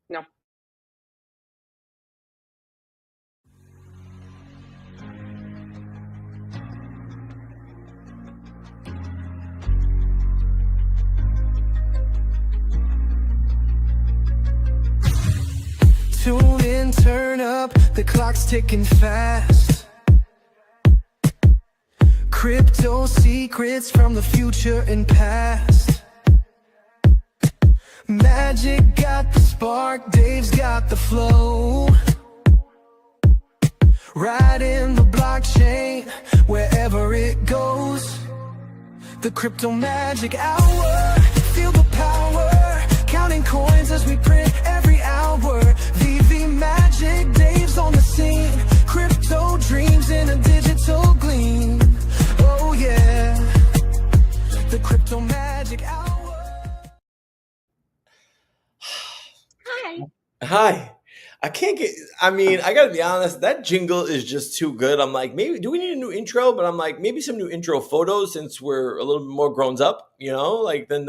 No. Tune in, turn up, the clock's ticking fast. Crypto secrets from the future and past. Magic got the spark, Dave's got the flow. Right in the blockchain, wherever it goes. The Crypto Magic Hour, feel the power. Counting coins as we print every hour. VeVeMagic, Dave's on the scene. Crypto dreams in a digital gleam. Oh yeah, the Crypto Magic Hour. Hi. Hi. I can't get, I mean, I gotta be honest, that jingle is just too good. I'm like, maybe, do we need a new intro? But I'm like, maybe some new intro photos since we're a little bit more grown up, than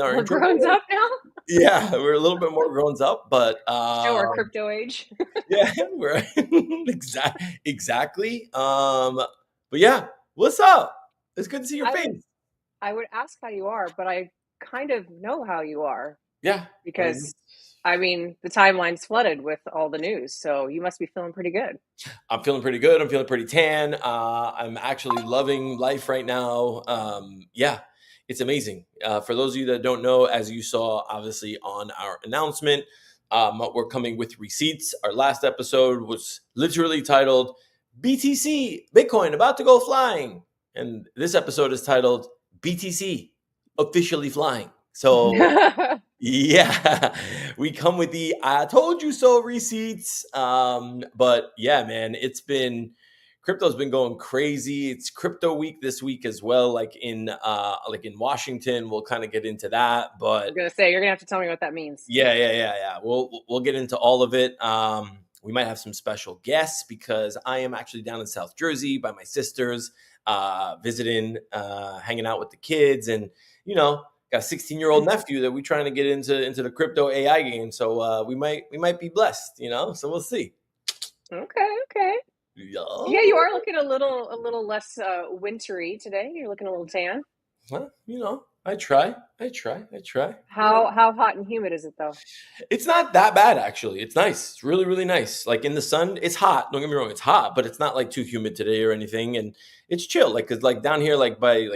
our We're intro. grown up now. Yeah, we're a little bit more grown up, but Show our crypto age. yeah, we're exactly. But yeah, what's up? It's good to see your I face. I would ask how you are, but I kind of know how you are Yeah, because the timeline's flooded with all the news, so you must be feeling pretty good. I'm feeling pretty good. I'm feeling pretty tan. I'm actually loving life right now. Yeah, it's amazing. For those of you that don't know, as you saw obviously on our announcement, we're coming with receipts. Our last episode was literally titled BTC, Bitcoin about to go flying. And this episode is titled BTC, officially flying. So yeah, we come with the I told you so receipts. But yeah, man, crypto's been going crazy. It's crypto week this week as well, like in Washington. We'll kind of get into that, but I'm gonna say you're gonna have to tell me what that means. yeah. We'll get into all of it. We might have some special guests because I am actually down in South Jersey by my sisters, visiting, hanging out with the kids, and got a 16-year-old nephew that we're trying to get into the crypto AI game. So we might be blessed, so we'll see. Okay. Yeah, you are looking a little less wintry today. You're looking a little tan. Well, I try. How hot and humid is it though? It's not that bad actually. It's nice. It's really, really nice. Like in the sun, it's hot. Don't get me wrong, it's hot, but it's not like too humid today or anything. And it's chill. Like, cause like down here, like by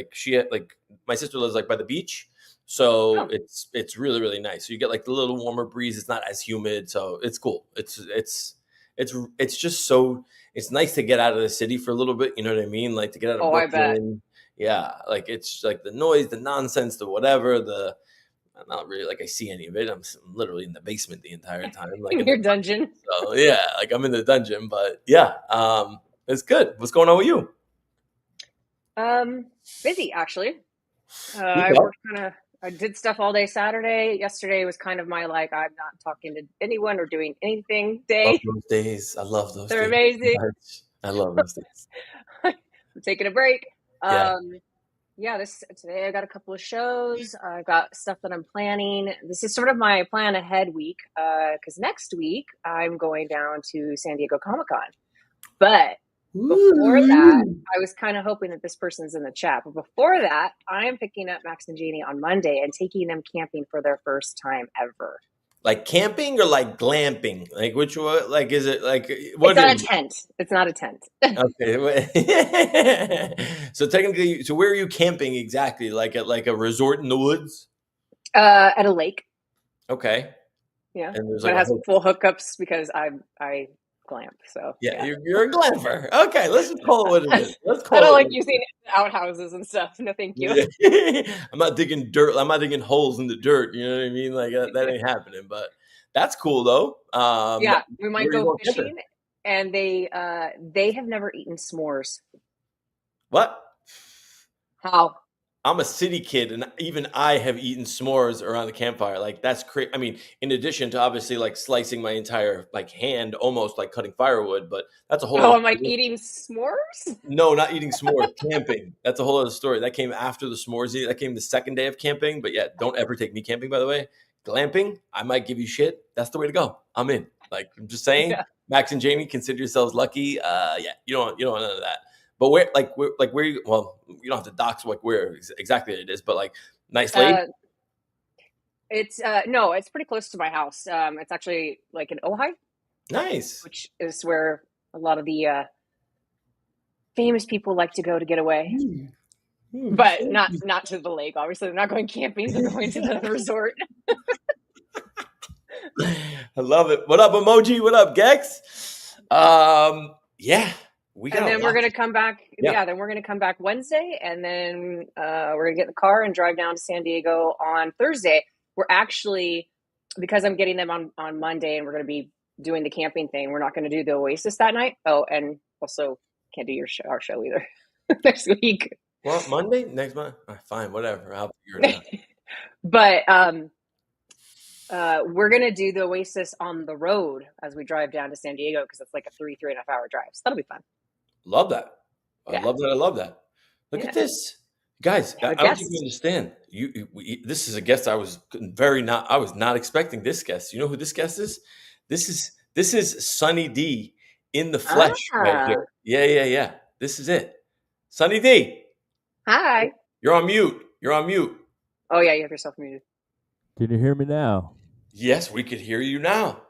my sister lives like by the beach. So Oh. it's really, really nice. So you get like the little warmer breeze. It's not as humid. So it's cool. It's just so it's nice to get out of the city for a little bit. You know what I mean? Like to get out of I bet. Brooklyn. Yeah. Like it's like the noise, the nonsense, the whatever, not really like I see any of it. I'm literally in the basement the entire time, like In your dungeon. So yeah, like I'm in the dungeon. But yeah, it's good. What's going on with you? Busy actually. Okay. I did stuff all day Saturday. Yesterday was kind of my like I'm not talking to anyone or doing anything Love day. those days. I love those They're days. amazing. I love those days. I'm taking a break. Yeah. Today I got a couple of shows. I've got stuff that I'm planning. This is sort of my plan ahead week because next week I'm going down to San Diego Comic-Con. But before that, I was kind of hoping that this person's in the chat. But before that, I am picking up Max and Jeannie on Monday and taking them camping for their first time ever. Like camping or like glamping? Like which one? Like is it like what? It's not a tent. It's not a tent. Okay. So technically, where are you camping exactly? Like at like a resort in the woods? At a lake. Okay. Yeah. And there's But like it has full hookups because I glamp. So yeah. You're a glamper. Okay, let's just call it what it is. Let's call I don't it like using outhouses and stuff. No, thank you. Yeah. I'm not digging dirt. I'm not digging holes in the dirt. You know what I mean? Like that ain't happening. But that's cool though. Yeah, we might where you go going camping? fishing, and they have never eaten s'mores. What? How? I'm a city kid, and even I have eaten s'mores around the campfire. Like that's crazy. I mean, in addition to obviously like slicing my entire like hand, almost like cutting firewood, but that's a whole. Oh, I'm like eating s'mores? No, not eating s'mores. Camping. That's a whole other story. That came after the s'mores. That came the second day of camping. But yeah, don't ever take me camping. By the way, glamping, I might give you shit. That's the way to go. I'm in. Like, I'm just saying, Yeah. Max and Jamie, consider yourselves lucky. Yeah, you don't want none of that. But where you? Well, you don't have to dox like where exactly it is, but like nice lake. It's no, it's pretty close to my house. It's actually like in Ojai, Nice. which is where a lot of the famous people like to go to get away. But not to the lake. Obviously, they're not going camping. They're going to the resort. I love it. What up, Emoji? What up, Gex? Yeah, we got. And then we're gonna come back. Yeah. Then we're gonna come back Wednesday, and then we're gonna get in the car and drive down to San Diego on Thursday. We're actually, because I'm getting them on Monday, and we're gonna be doing the camping thing. We're not gonna do the Oasis that night. Oh, and also can't do our show either next week. Well, Monday next month. Fine, whatever. I'll figure it out. But we're gonna do the Oasis on the road as we drive down to San Diego because it's like a 3.5 hour drive. So that'll be fun. Love that. Yeah. I love that. Look at this, guys. I don't think you understand. This is a guest I was not expecting. This guest. You know who this guest is? This is Sunny D in the flesh right here. Yeah. This is it. Sunny D. Hi. You're on mute. Oh yeah, you have yourself muted. Can you hear me now? Yes, we could hear you now.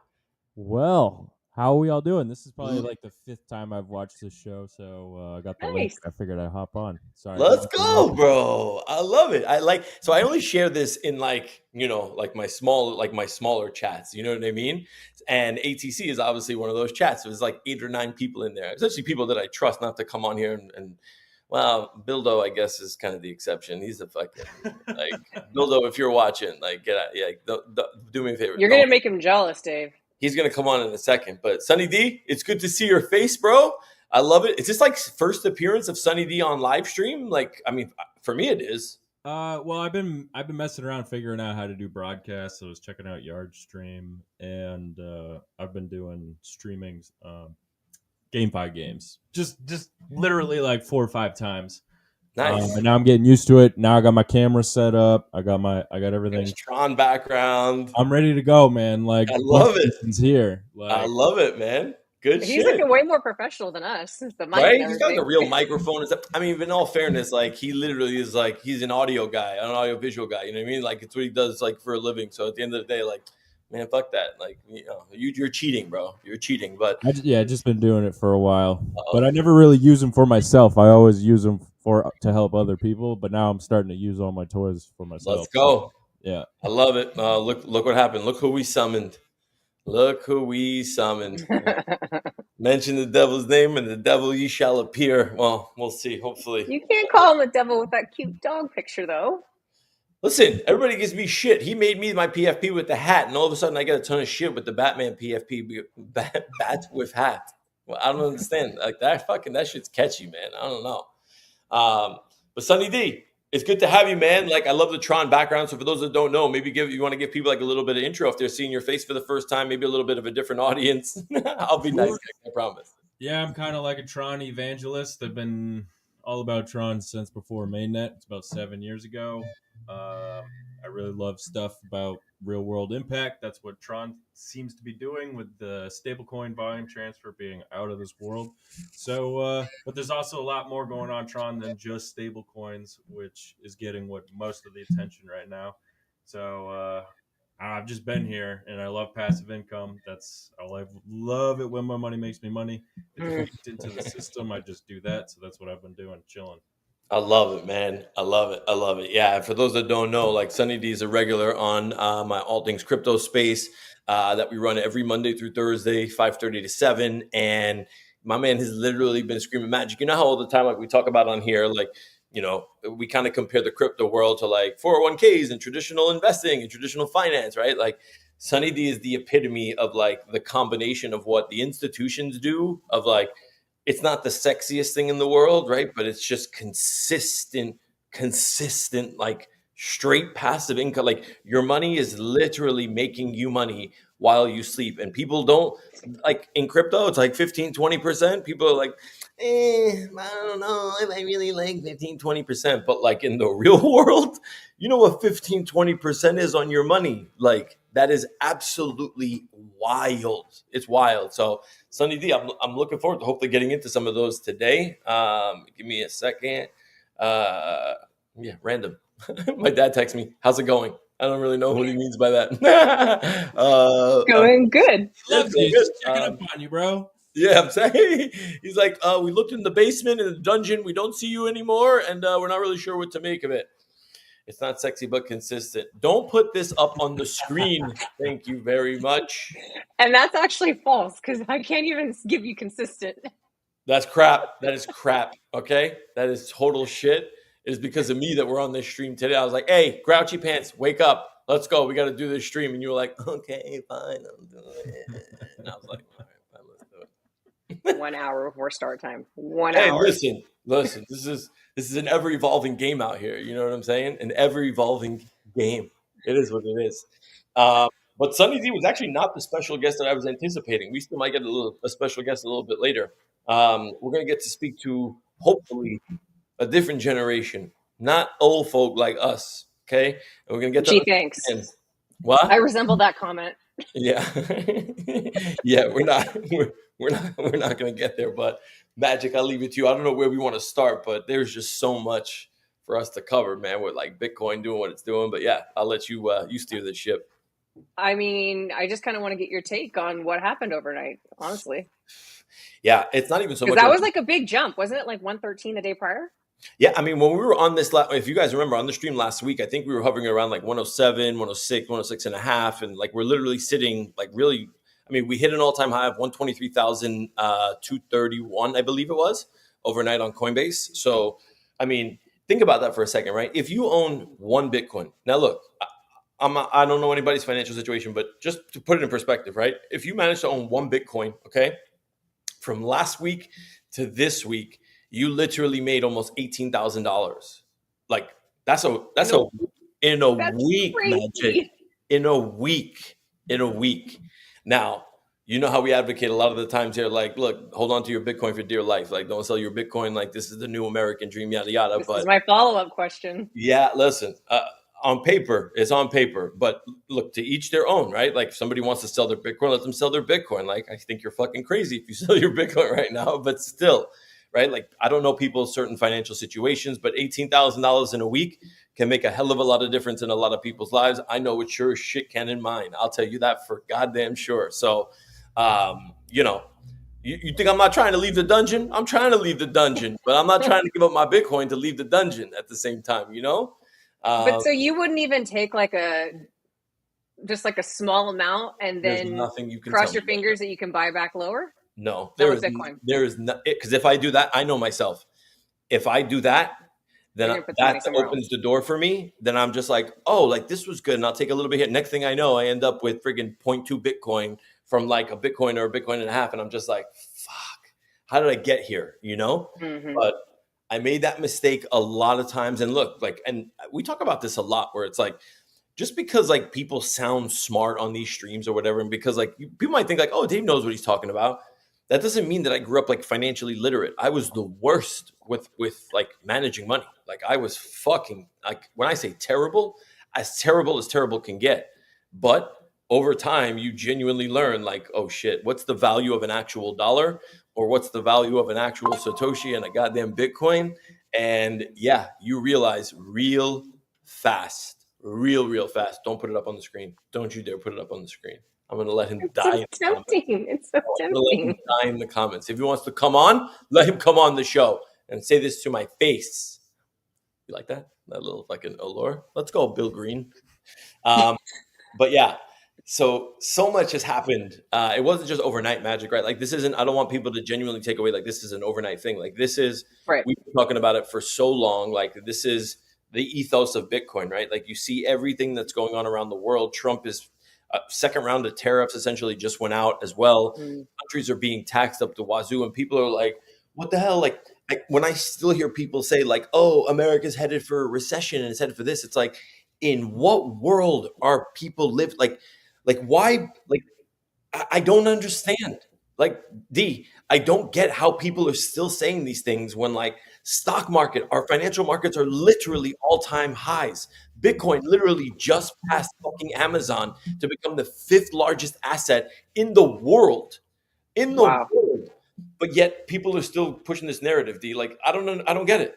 Well, how are we all doing? This is probably like the 5th time I've watched this show, so I got the link. I figured I'd hop on. Sorry. Let's go, bro. I love it. I only share this in my smaller chats. You know what I mean? And ATC is obviously one of those chats. There's like 8 or 9 people in there. It's actually people that I trust not to come on here and well, Bildo, I guess, is kind of the exception. He's a fucking Bildo. If you're watching, get out. Yeah, do me a favor. You're gonna make him jealous, Dave. He's gonna come on in a second. But Sunny D, it's good to see your face, bro. I love it. Is this like first appearance of Sunny D on live stream? For me, it is. Well, I've been messing around figuring out how to do broadcasts. I was checking out Yardstream, and I've been doing streamings. GameFi games, just literally like 4 or 5 times. Nice. And now I'm getting used to it. Now I got my camera set up. I got everything. Tron background. I'm ready to go, man. Like, I love it. He's here. I love it, man. Good He's shit. looking way more professional than us. The mic right? He's got the real microphone and stuff. I mean, in all fairness, he literally is he's an audio guy, an audio visual guy. You know what I mean? It's what he does for a living. So at the end of the day, man, fuck that. You're cheating, bro. You're cheating. But I've just been doing it for a while. But I never really use them for myself. I always use them to help other people. But now I'm starting to use all my toys for myself. Let's go. Yeah, I love it. Look what happened. Look who we summoned. Mention the devil's name, and the devil ye shall appear. Well, we'll see. Hopefully, you can't call him the devil with that cute dog picture, though. Listen, everybody gives me shit. He made me my PFP with the hat, and all of a sudden I get a ton of shit with the Batman PFP bat with hat. Well, I don't understand. That shit's catchy, man. I don't know. But Sunny D, it's good to have you, man. I love the Tron background. So for those that don't know, maybe you want to give people a little bit of intro if they're seeing your face for the first time, maybe a little bit of a different audience. I'll be nice, I promise. Yeah, I'm kind of like a Tron evangelist. I've been all about Tron since before mainnet. It's about 7 years ago. I really love stuff about real world impact. That's what Tron seems to be doing with the stablecoin volume transfer being out of this world. So, but there's also a lot more going on Tron than just stablecoins, which is getting most of the attention right now. So, I've just been here and I love passive income. That's all. I love it when my money makes me money. If it gets into the system, I just do that. So that's what I've been doing, chilling. I love it, man. I love it. Yeah, for those that don't know, Sunny D is a regular on my All Things Crypto space that we run every Monday through Thursday, 5:30 to 7. And my man has literally been screaming magic. You know how all the time, we talk about on here, we kind of compare the crypto world to 401ks and traditional investing and traditional finance, right? Sunny D is the epitome of the combination of what the institutions do of it's not the sexiest thing in the world, right? But it's just consistent, straight passive income. Your money is literally making you money while you sleep. And people don't, in crypto, it's 15, 20%. People are I don't know if I really 15, 20%. But in the real world, You know what 15-20% is on your money? Like, that is absolutely wild. It's wild. So, Sunny D, I'm looking forward to hopefully getting into some of those today. Give me a second. Yeah, random. My dad texts me, "How's it going?" I don't really know what he means by that. Going good. He loves you. He's just checking up on you, bro. Yeah, I'm saying, he's like, we looked in the basement in the dungeon. We don't see you anymore, and we're not really sure what to make of it. It's not sexy, but consistent. Don't put this up on the screen. Thank you very much. And that's actually false because I can't even give you consistent. That's crap. That is crap. Okay, that is total shit. It is because of me that we're on this stream today. I was like, "Hey, Grouchy Pants, wake up. Let's go. We got to do this stream." And you were like, "Okay, fine, I'll do it." And I was like, "All right, fine, let's do it." 1 hour before start time. 1 Hey, hour. listen. This is an ever evolving game out here. You know what I'm saying? An ever evolving game. It is what it is. But Sunny D was actually not the special guest that I was anticipating. We still might get a special guest a little bit later. We're gonna get to speak to hopefully a different generation, not old folk like us. Okay, and we're gonna get to Thanks. What? I resemble that comment. Yeah, yeah. We're not gonna get there. But Magic, I'll leave it to you. I don't know where we want to start, but there's just so much for us to cover, man. With like Bitcoin doing what it's doing. But yeah, I'll let you you steer the ship. I mean, I just kind of want to get your take on what happened overnight, honestly. Yeah, it's not even so much. That was like a big jump, wasn't it? Like 113 the day prior. Yeah, I mean, when we were on this, if you guys remember on the stream last week, I think we were hovering around like 107, 106, 106 and a half. And like, we're literally sitting like really, I mean, we hit an all-time high of 123,231, I believe it was, overnight on Coinbase. So, I mean, think about that for a second, right? If you own one Bitcoin, now look, I don't know anybody's financial situation, but just to put it in perspective, right? If you manage to own one Bitcoin, okay, from last week to this week, you literally made almost $18,000. Like that's in a week, Magic. In a week. Now, you know how we advocate a lot of the times here, like, look, hold on to your Bitcoin for dear life. Like, don't sell your Bitcoin. Like, this is the new American dream, yada yada. This is my follow-up question. Yeah, listen. On paper, it's on paper, but look, to each their own, right? Like if somebody wants to sell their Bitcoin, let them sell their Bitcoin. Like I think you're fucking crazy if you sell your Bitcoin right now, but still, right? Like I don't know people's certain financial situations, but $18,000 in a week can make a hell of a lot of difference in a lot of people's lives. I know it sure as shit can in mine. I'll tell you that for goddamn sure. So, you know, you think I'm not trying to leave the dungeon? I'm trying to leave the dungeon, but I'm not trying to give up my Bitcoin to leave the dungeon at the same time, you know? But so you wouldn't even take like just like a small amount and then nothing you can cross your fingers that you can buy back lower? No, there is no, because if I do that, I know myself. If I do that, then that opens the door for me. Then I'm just like, oh, like this was good. And I'll take a little bit here. Next thing I know, I end up with friggin' 0.2 Bitcoin from like a Bitcoin or a Bitcoin and a half. And I'm just like, fuck, how did I get here? You know? Mm-hmm. But I made that mistake a lot of times. And look, like, and we talk about this a lot where it's like, just because like people sound smart on these streams or whatever, and because like people might think like, oh, Dave knows what he's talking about. That doesn't mean that I grew up like financially literate. I was the worst with like managing money. Like I was fucking, like when I say terrible as terrible can get. But over time, you genuinely learn like, oh shit, what's the value of an actual dollar? Or what's the value of an actual Satoshi and a goddamn Bitcoin? And yeah, you realize real fast. Don't put it up on the screen. Don't you dare put it up on the screen. I'm going to let him die. It's so tempting. It's so tempting. Let him die in the comments. If he wants to come on, let him come on the show and say this to my face. You like that? That little fucking allure? Let's go, Bill Green. But yeah, so much has happened. It wasn't just overnight magic, right? Like this isn't, I don't want people to genuinely take away like this is an overnight thing. Like this is, right. We've been talking about it for so long. Like this is the ethos of Bitcoin, right? Like you see everything that's going on around the world. Trump is second round of tariffs essentially just went out as well. Countries are being taxed up to wazoo, and people are like, what the hell? Like when I still hear people say like, oh, America's headed for a recession and it's headed for this. It's like, in what world are people live? Like why? Like, I don't understand. Like I don't get how people are still saying these things when like stock market, our financial markets are literally all-time highs. Bitcoin literally just passed fucking Amazon to become the fifth largest asset in the world. In the Wow. world. But yet people are still pushing this narrative. D, like, I don't know, I don't get it.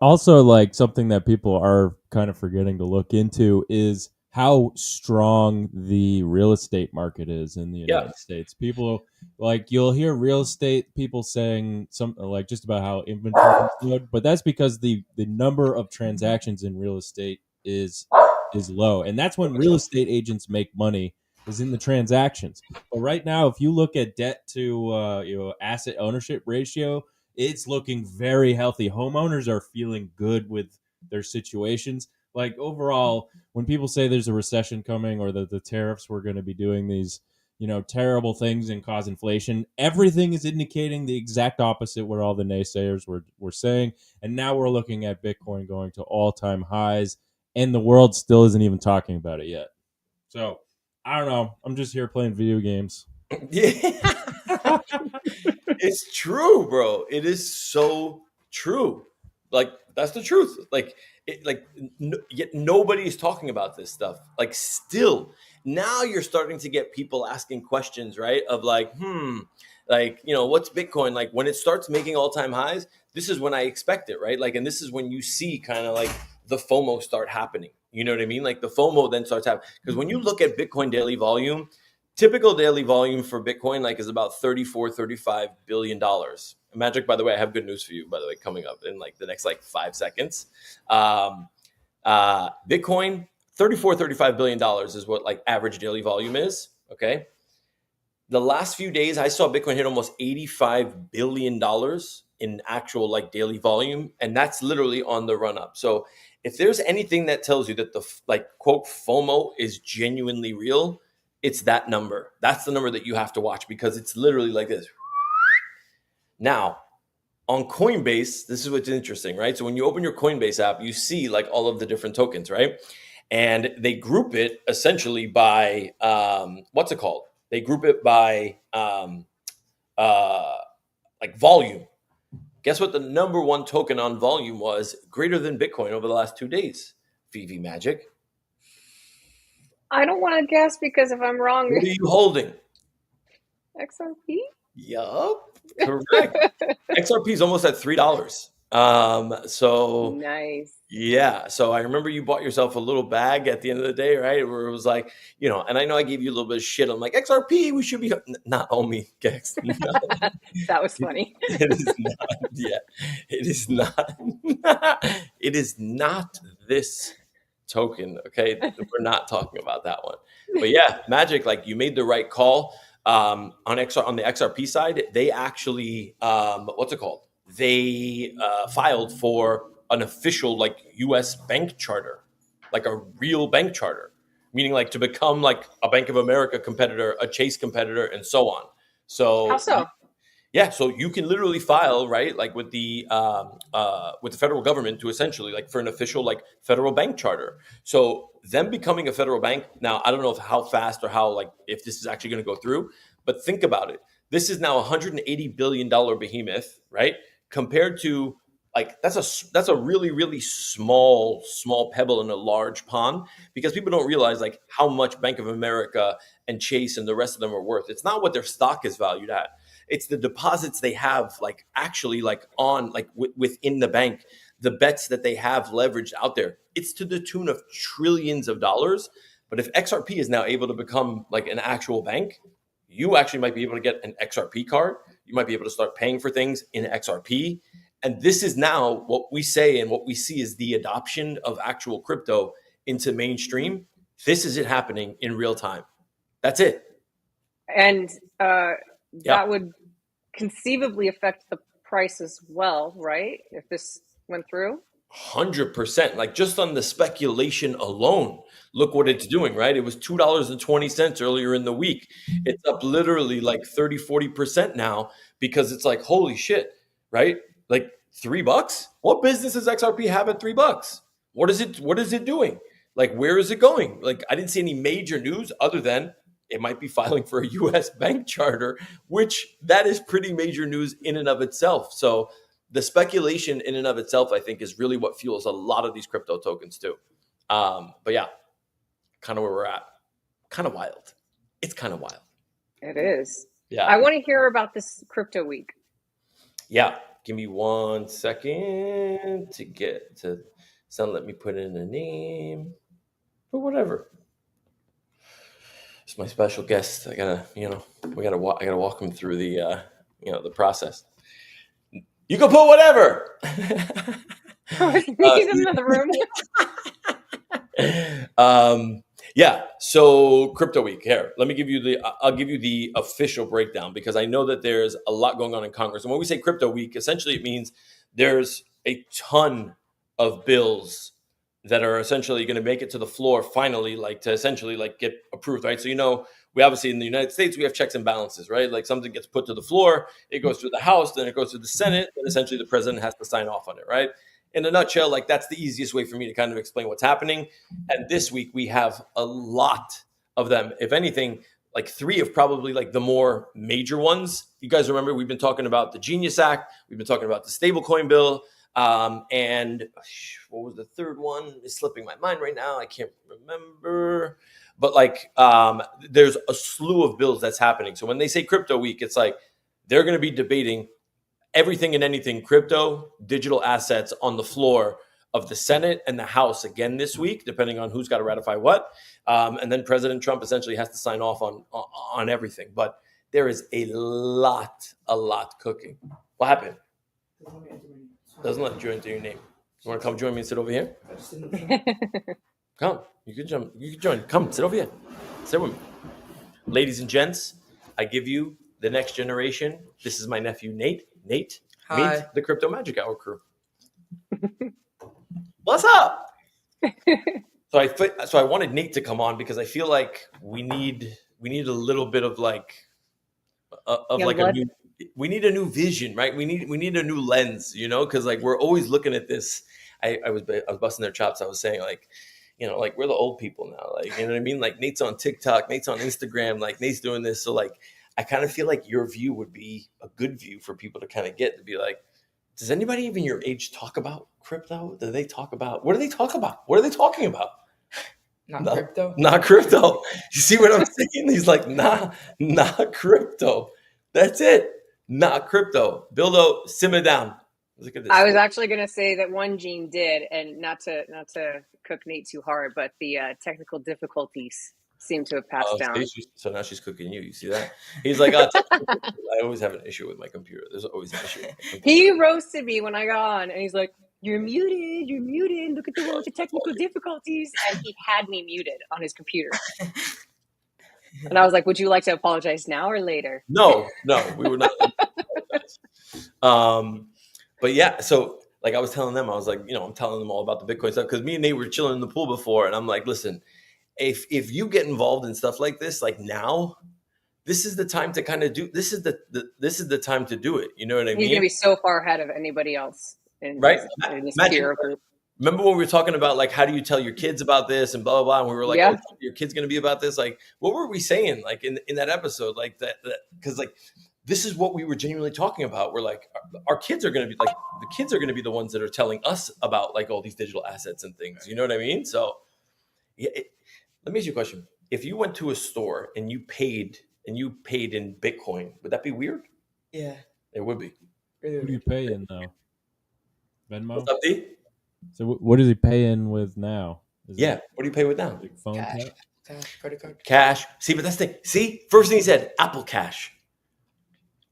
Also, like something that people are kind of forgetting to look into is how strong the real estate market is in the Yeah. United States. People like you'll hear real estate people saying something like just about how inventory is good, but that's because the number of transactions in real estate is low, and that's when real estate agents make money is in the transactions. But right now, if you look at debt to asset ownership ratio, it's looking very healthy. Homeowners are feeling good with their situations. Like overall, when people say there's a recession coming or that the tariffs were going to be doing these, terrible things and cause inflation, everything is indicating the exact opposite what all the naysayers were saying. And now we're looking at Bitcoin going to all-time highs, and the world still isn't even talking about it yet. So I don't know. I'm just here playing video games. Yeah. It's true, bro. It is so true. Like, that's the truth. Like, yet nobody is talking about this stuff. Like, still, now you're starting to get people asking questions, right? Of like, like, what's Bitcoin? Like, when it starts making all-time highs, this is when I expect it, right? Like, and this is when you see kind of like the FOMO start happening. You know what I mean? Like, the FOMO then starts happening. Because when you look at Bitcoin daily volume, typical daily volume for Bitcoin is about $34-35 billion. Magic, by the way, I have good news for you, by the way, coming up in the next 5 seconds. Bitcoin, $34-35 billion is what average daily volume is. Okay. The last few days, I saw Bitcoin hit almost $85 billion in actual daily volume. And that's literally on the run up. So if there's anything that tells you that the quote FOMO is genuinely real, it's that number. That's the number that you have to watch because it's literally like this. Now, on Coinbase, this is what's interesting, right? So when you open your Coinbase app, you see all of the different tokens, right? And they group it essentially by, what's it called? They group it by volume. Guess what the number one token on volume was greater than Bitcoin over the last 2 days? VeVeMagic. I don't want to guess because if I'm wrong, What are you holding? XRP? Yup, correct. XRP is almost at $3. So Nice. yeah. So I remember you bought yourself a little bag at the end of the day, right? Where it was and I know I gave you a little bit of shit. I'm like, XRP, we should be not owe me, Gex. No. That was funny. It is not. Yeah, it is not. It is not this token. Okay, we're not talking about that one. But yeah, Magic, you made the right call. On the XRP side, they actually what's it called? They filed for an official U.S. bank charter, a real bank charter, meaning to become a Bank of America competitor, a Chase competitor, and so on. So How so? yeah, so you can literally file with the federal government to essentially for an official federal bank charter. So them becoming a federal bank now, I don't know how fast or how if this is actually going to go through, but think about it. This is now $180 billion behemoth, right? Compared to that's a really really small pebble in a large pond because people don't realize how much Bank of America and Chase and the rest of them are worth. It's not what their stock is valued at. It's the deposits they have actually on within the bank, the bets that they have leveraged out there. It's to the tune of trillions of dollars. But if XRP is now able to become an actual bank, you actually might be able to get an XRP card. You might be able to start paying for things in XRP. And this is now what we say and what we see is the adoption of actual crypto into mainstream. This is it happening in real time. That's it. And that would conceivably affect the price as well, right? If this went through? 100%. Just on the speculation alone, look what it's doing, right? It was $2.20 earlier in the week. It's up literally 30-40% now because it's holy shit, right? $3? What business does XRP have at $3? What is it doing? Where is it going? I didn't see any major news other than it might be filing for a US bank charter, which that is pretty major news in and of itself. So the speculation in and of itself, I think, is really what fuels a lot of these crypto tokens too. But yeah, kind of where we're at. Kind of wild. It's kind of wild. It is. Yeah. I want to hear about this crypto week. Yeah. Give me 1 second to get to sound. Let me put in a name. But whatever. It's my special guest. I gotta walk him through the the process. You can put whatever. He's in another room. Yeah. So crypto week here. I'll give you the official breakdown because I know that there's a lot going on in Congress. And when we say crypto week, essentially it means there's a ton of bills that are essentially going to make it to the floor finally, like to essentially like get approved, right? So, we obviously in the United States, we have checks and balances, right? Like something gets put to the floor, it goes through the House, then it goes to the Senate, and essentially the president has to sign off on it, right? In a nutshell, like that's the easiest way for me to kind of explain what's happening. And this week we have a lot of them. If anything, like 3 of probably like the more major ones. You guys remember we've been talking about the Genius Act. We've been talking about the stablecoin bill. And what was the third one? It's slipping my mind right now. I can't remember. But like there's a slew of bills that's happening. So when they say crypto week, it's like they're going to be debating everything and anything crypto, digital assets on the floor of the Senate and the House again this week, depending on who's got to ratify what. And then President Trump essentially has to sign off on everything. But there is a lot cooking. What happened? Doesn't let you enter your name. You want to come join me and sit over here? Come. You can jump. You can join. Come, sit over here. Sit with me. Ladies and gents, I give you the next generation. This is my nephew, Nate. Nate, Hi. meet the Crypto Magic Hour crew. What's up? So I wanted Nate to come on because I feel like we need a little bit of like we need a new vision, right? We need a new lens, because like we're always looking at this. I was busting their chops. I was saying like, like we're the old people now, like, you know what I mean? Like Nate's on TikTok, Nate's on Instagram, like Nate's doing this. So like, I kind of feel like your view would be a good view for people to kind of get to be like, does anybody even your age talk about crypto? Do they talk about, what do they talk about? What are they talking about? Crypto? Not crypto. You see what I'm saying? He's like, not crypto. That's it. Not crypto. Bildo, simmer down. Look at this. I was actually going to say that one Gene did, and not to cook Nate too hard, but the technical difficulties seem to have passed down. So now she's cooking you. You see that? He's like, I always have an issue with my computer. There's always an issue with my computer. He roasted me when I got on, and he's like, you're muted. Look at the one with the technical difficulties. And he had me muted on his computer. And I was like, would you like to apologize now or later? No, we would not apologize. But yeah, so like I was telling them, I was like, I'm telling them all about the Bitcoin stuff because me and Nate were chilling in the pool before. And I'm like, listen, if you get involved in stuff like this, like now, this is the time to kind of do, this is the time to do it. You know what I mean? He's going to be so far ahead of anybody else in his peer group. Remember when we were talking about like, how do you tell your kids about this and blah, blah, blah. And we were like, oh, your kid's going to be about this. Like, what were we saying? Like in that episode, like that, cause like, this is what we were genuinely talking about. We're like, our kids are going to be like, the kids are going to be the ones that are telling us about like all these digital assets and things. You know what I mean? So yeah, let me ask you a question. If you went to a store and you paid in Bitcoin, would that be weird? Yeah. It would be. Really What do you pay in now? Venmo? What's up, D? So what is he paying with now? What do you pay with now? Like phone Cash. tap? Cash, credit card. Cash. See, but that's the thing. See, first thing he said, Apple Cash.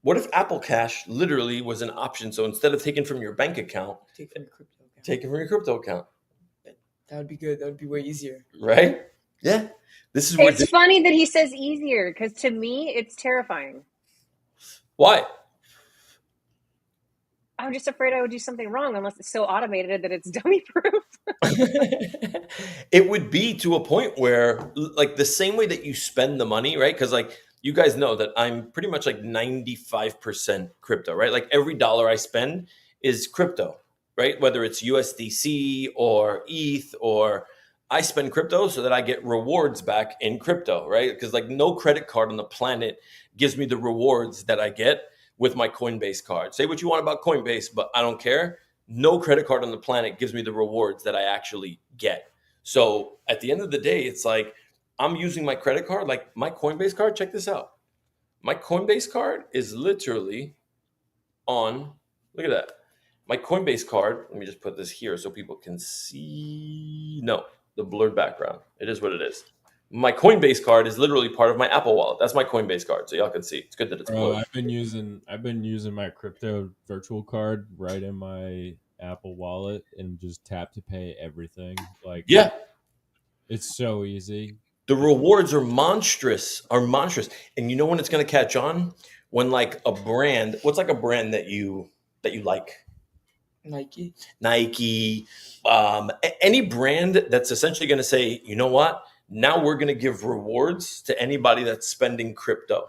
What if Apple Cash literally was an option? So instead of taking from your bank account, Take from your crypto account. take it from your crypto account. That would be good. That would be way easier. Right? Yeah. This is It's funny that he says easier because to me, it's terrifying. Why? I'm just afraid I would do something wrong unless it's so automated that it's dummy proof. It would be to a point where like the same way that you spend the money, right? Because like you guys know that I'm pretty much like 95% crypto, right? Like every dollar I spend is crypto, right? Whether it's USDC or ETH or I spend crypto so that I get rewards back in crypto, right? Because like no credit card on the planet gives me the rewards that I get with my Coinbase card. Say what you want about Coinbase, but I don't care. No credit card on the planet gives me the rewards that I actually get. So at the end of the day, it's like I'm using my credit card, like my Coinbase card. Check this out. My Coinbase card is literally on, look at that. My Coinbase card, let me just put this here so people can see. No, the blurred background. It is what it is. My Coinbase card is literally part of my Apple Wallet. That's my Coinbase card, so y'all can see. It's good that it's blurred. I've been using my crypto virtual card right in my Apple Wallet and just tap to pay everything. Like, Yeah, it's so easy. the rewards are monstrous, And you know when it's going to catch on? When like a brand, what's like a brand that you like? Nike, any brand that's essentially going to say, you know what? Now we're going to give rewards to anybody that's spending crypto.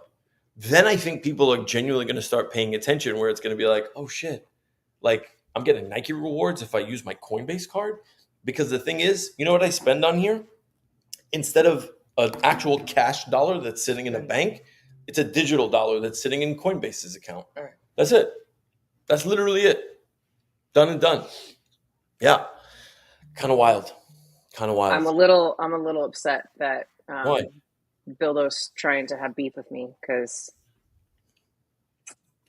Then I think people are genuinely going to start paying attention, where it's going to be like, oh shit, like I'm getting Nike rewards if I use my Coinbase card. Because the thing is, you know what I spend on here? Instead of an actual cash dollar that's sitting in a bank, it's a digital dollar that's sitting in Coinbase's account. All right. That's it. That's literally it. Done and done. Yeah. Kind of wild. I'm a little upset that Why? Bildo's trying to have beef with me because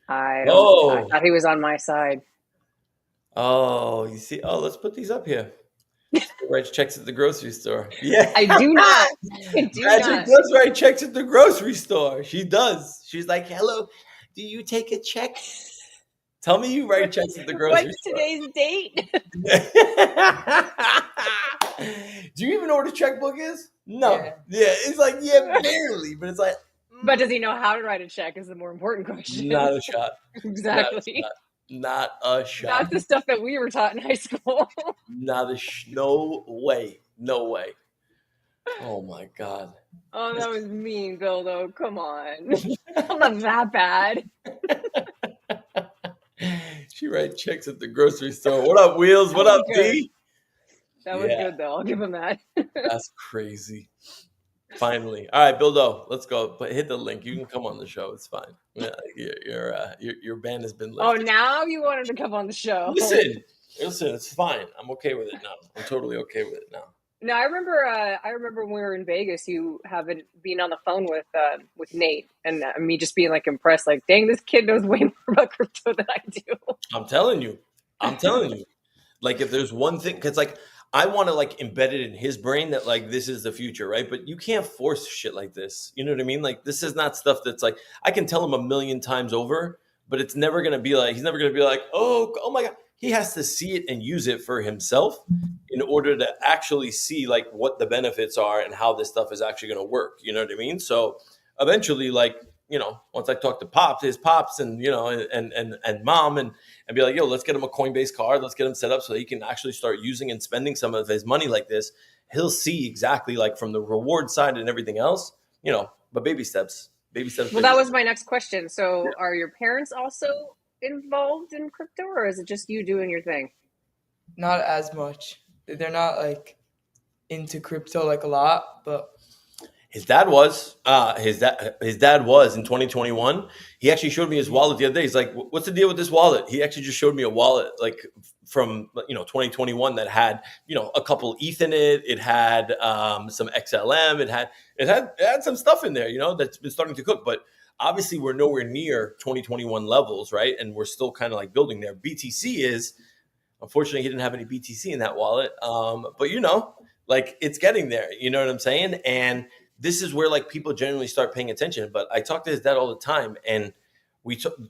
I Oh. thought he was on my side. Oh, you see. Oh, let's put these up here. Writes checks at the grocery store. Yeah. I do not. I do Magic not. does write checks at the grocery store. She does. She's like, hello, do you take a check? Tell me you write checks at the grocery What's store. today's date? Do you even know what a checkbook is? No. Yeah. Yeah. It's like, yeah, barely. But it's like, But does he know how to write a check is the more important question. not a shot. Exactly. Not a shot. Not the stuff that we were taught in high school. No way. No way. Oh my God. Oh, that was mean, Bildo. Come on. I'm not that bad. She writes checks at the grocery store. What up, Wheels? What up, D? That was Yeah. good, though. I'll give him that. That's crazy. Finally. All right, Bildo, let's go. But hit the link. You can come on the show. It's fine. Yeah, your ban has been Oh, lifted. now you want him to come on the show. Listen, it's fine. I'm okay with it now. I'm totally okay with it now. No, I remember when we were in Vegas, you having been on the phone with Nate, and me just being like impressed, like, dang, this kid knows way more about crypto than I do. I'm telling you. Like, if there's one thing, because like I want to like embed it in his brain that like this is the future, right? But you can't force shit like this. You know what I mean? Like, this is not stuff that's like I can tell him a million times over, but it's never gonna be like he's never gonna be like, oh my God. He has to see it and use it for himself in order to actually see like what the benefits are and how this stuff is actually going to work. You know what I mean? So eventually, like, you know, once I talk to his pops and, you know, and mom and be like, yo, let's get him a Coinbase card. Let's get him set up so he can actually start using and spending some of his money like this. He'll see exactly like from the reward side and everything else, you know, but baby steps. Well, that was my next question. So are your parents also involved in crypto, or is it just you doing your thing? Not as much. They're not like into crypto like a lot, but his dad was. His dad was in 2021. He actually showed me his wallet the other day. He's like, "What's the deal with this wallet?" He actually just showed me a wallet like from 2021 that had a couple ETH in it. It had some XLM. It had some stuff in there, that's been starting to cook, but. Obviously, we're nowhere near 2021 levels, right? And we're still kind of like building there. BTC is, unfortunately, he didn't have any BTC in that wallet. But like it's getting there. You know what I'm saying? And this is where like people generally start paying attention. But I talk to his dad all the time, and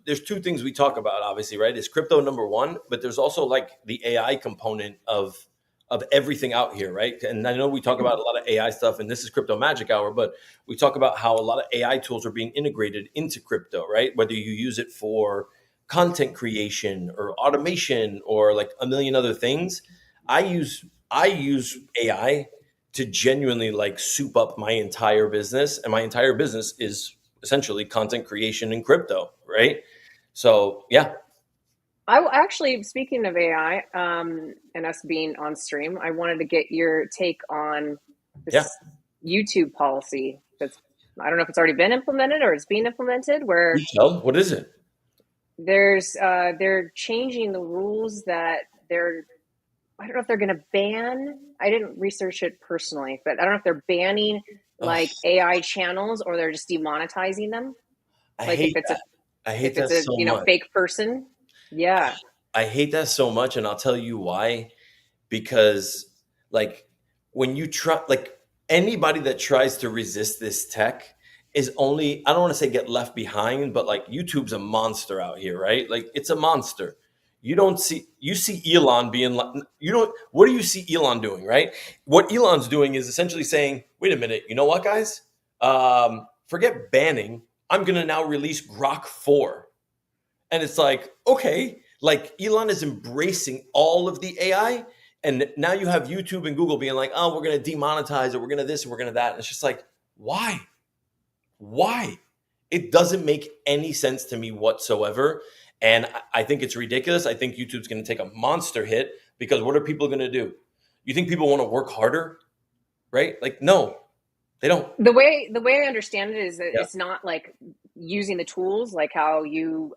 there's two things we talk about. Obviously, right? Is crypto number one, but there's also like the AI component of everything out here, right? And I know we talk about a lot of AI stuff, and this is Crypto Magic Hour, but we talk about how a lot of AI tools are being integrated into crypto, right? Whether you use it for content creation or automation or like a million other things. I use AI to genuinely like soup up my entire business, and my entire business is essentially content creation in crypto, right? So yeah. I actually, speaking of AI and us being on stream, I wanted to get your take on this YouTube policy. I don't know if it's already been implemented or it's being implemented. Where what is it? They're changing the rules that they're I don't know if they're going to ban. I didn't research it personally, but I don't know if they're banning Oh, like AI channels or they're just demonetizing them. I Like hate that. I if hate it's that a so much. fake person. Yeah. I hate that so much, and I'll tell you why. Because, like, when you try, like, anybody that tries to resist this tech is only, I don't want to say get left behind, but like YouTube's a monster out here, right? Like, it's a monster. You see Elon being like, you don't, what do you see Elon doing, right? What Elon's doing is essentially saying, wait a minute, you know what, guys? Forget banning. I'm going to now release Grok 4. And it's like, okay, like Elon is embracing all of the AI. And now you have YouTube and Google being like, oh, we're going to demonetize it. We're going to this and we're going to that. And it's just like, why? Why? It doesn't make any sense to me whatsoever. And I think it's ridiculous. I think YouTube's going to take a monster hit because what are people going to do? You think people want to work harder? Right? Like, no, they don't. The way I understand it is that Yeah. it's not like using the tools like how you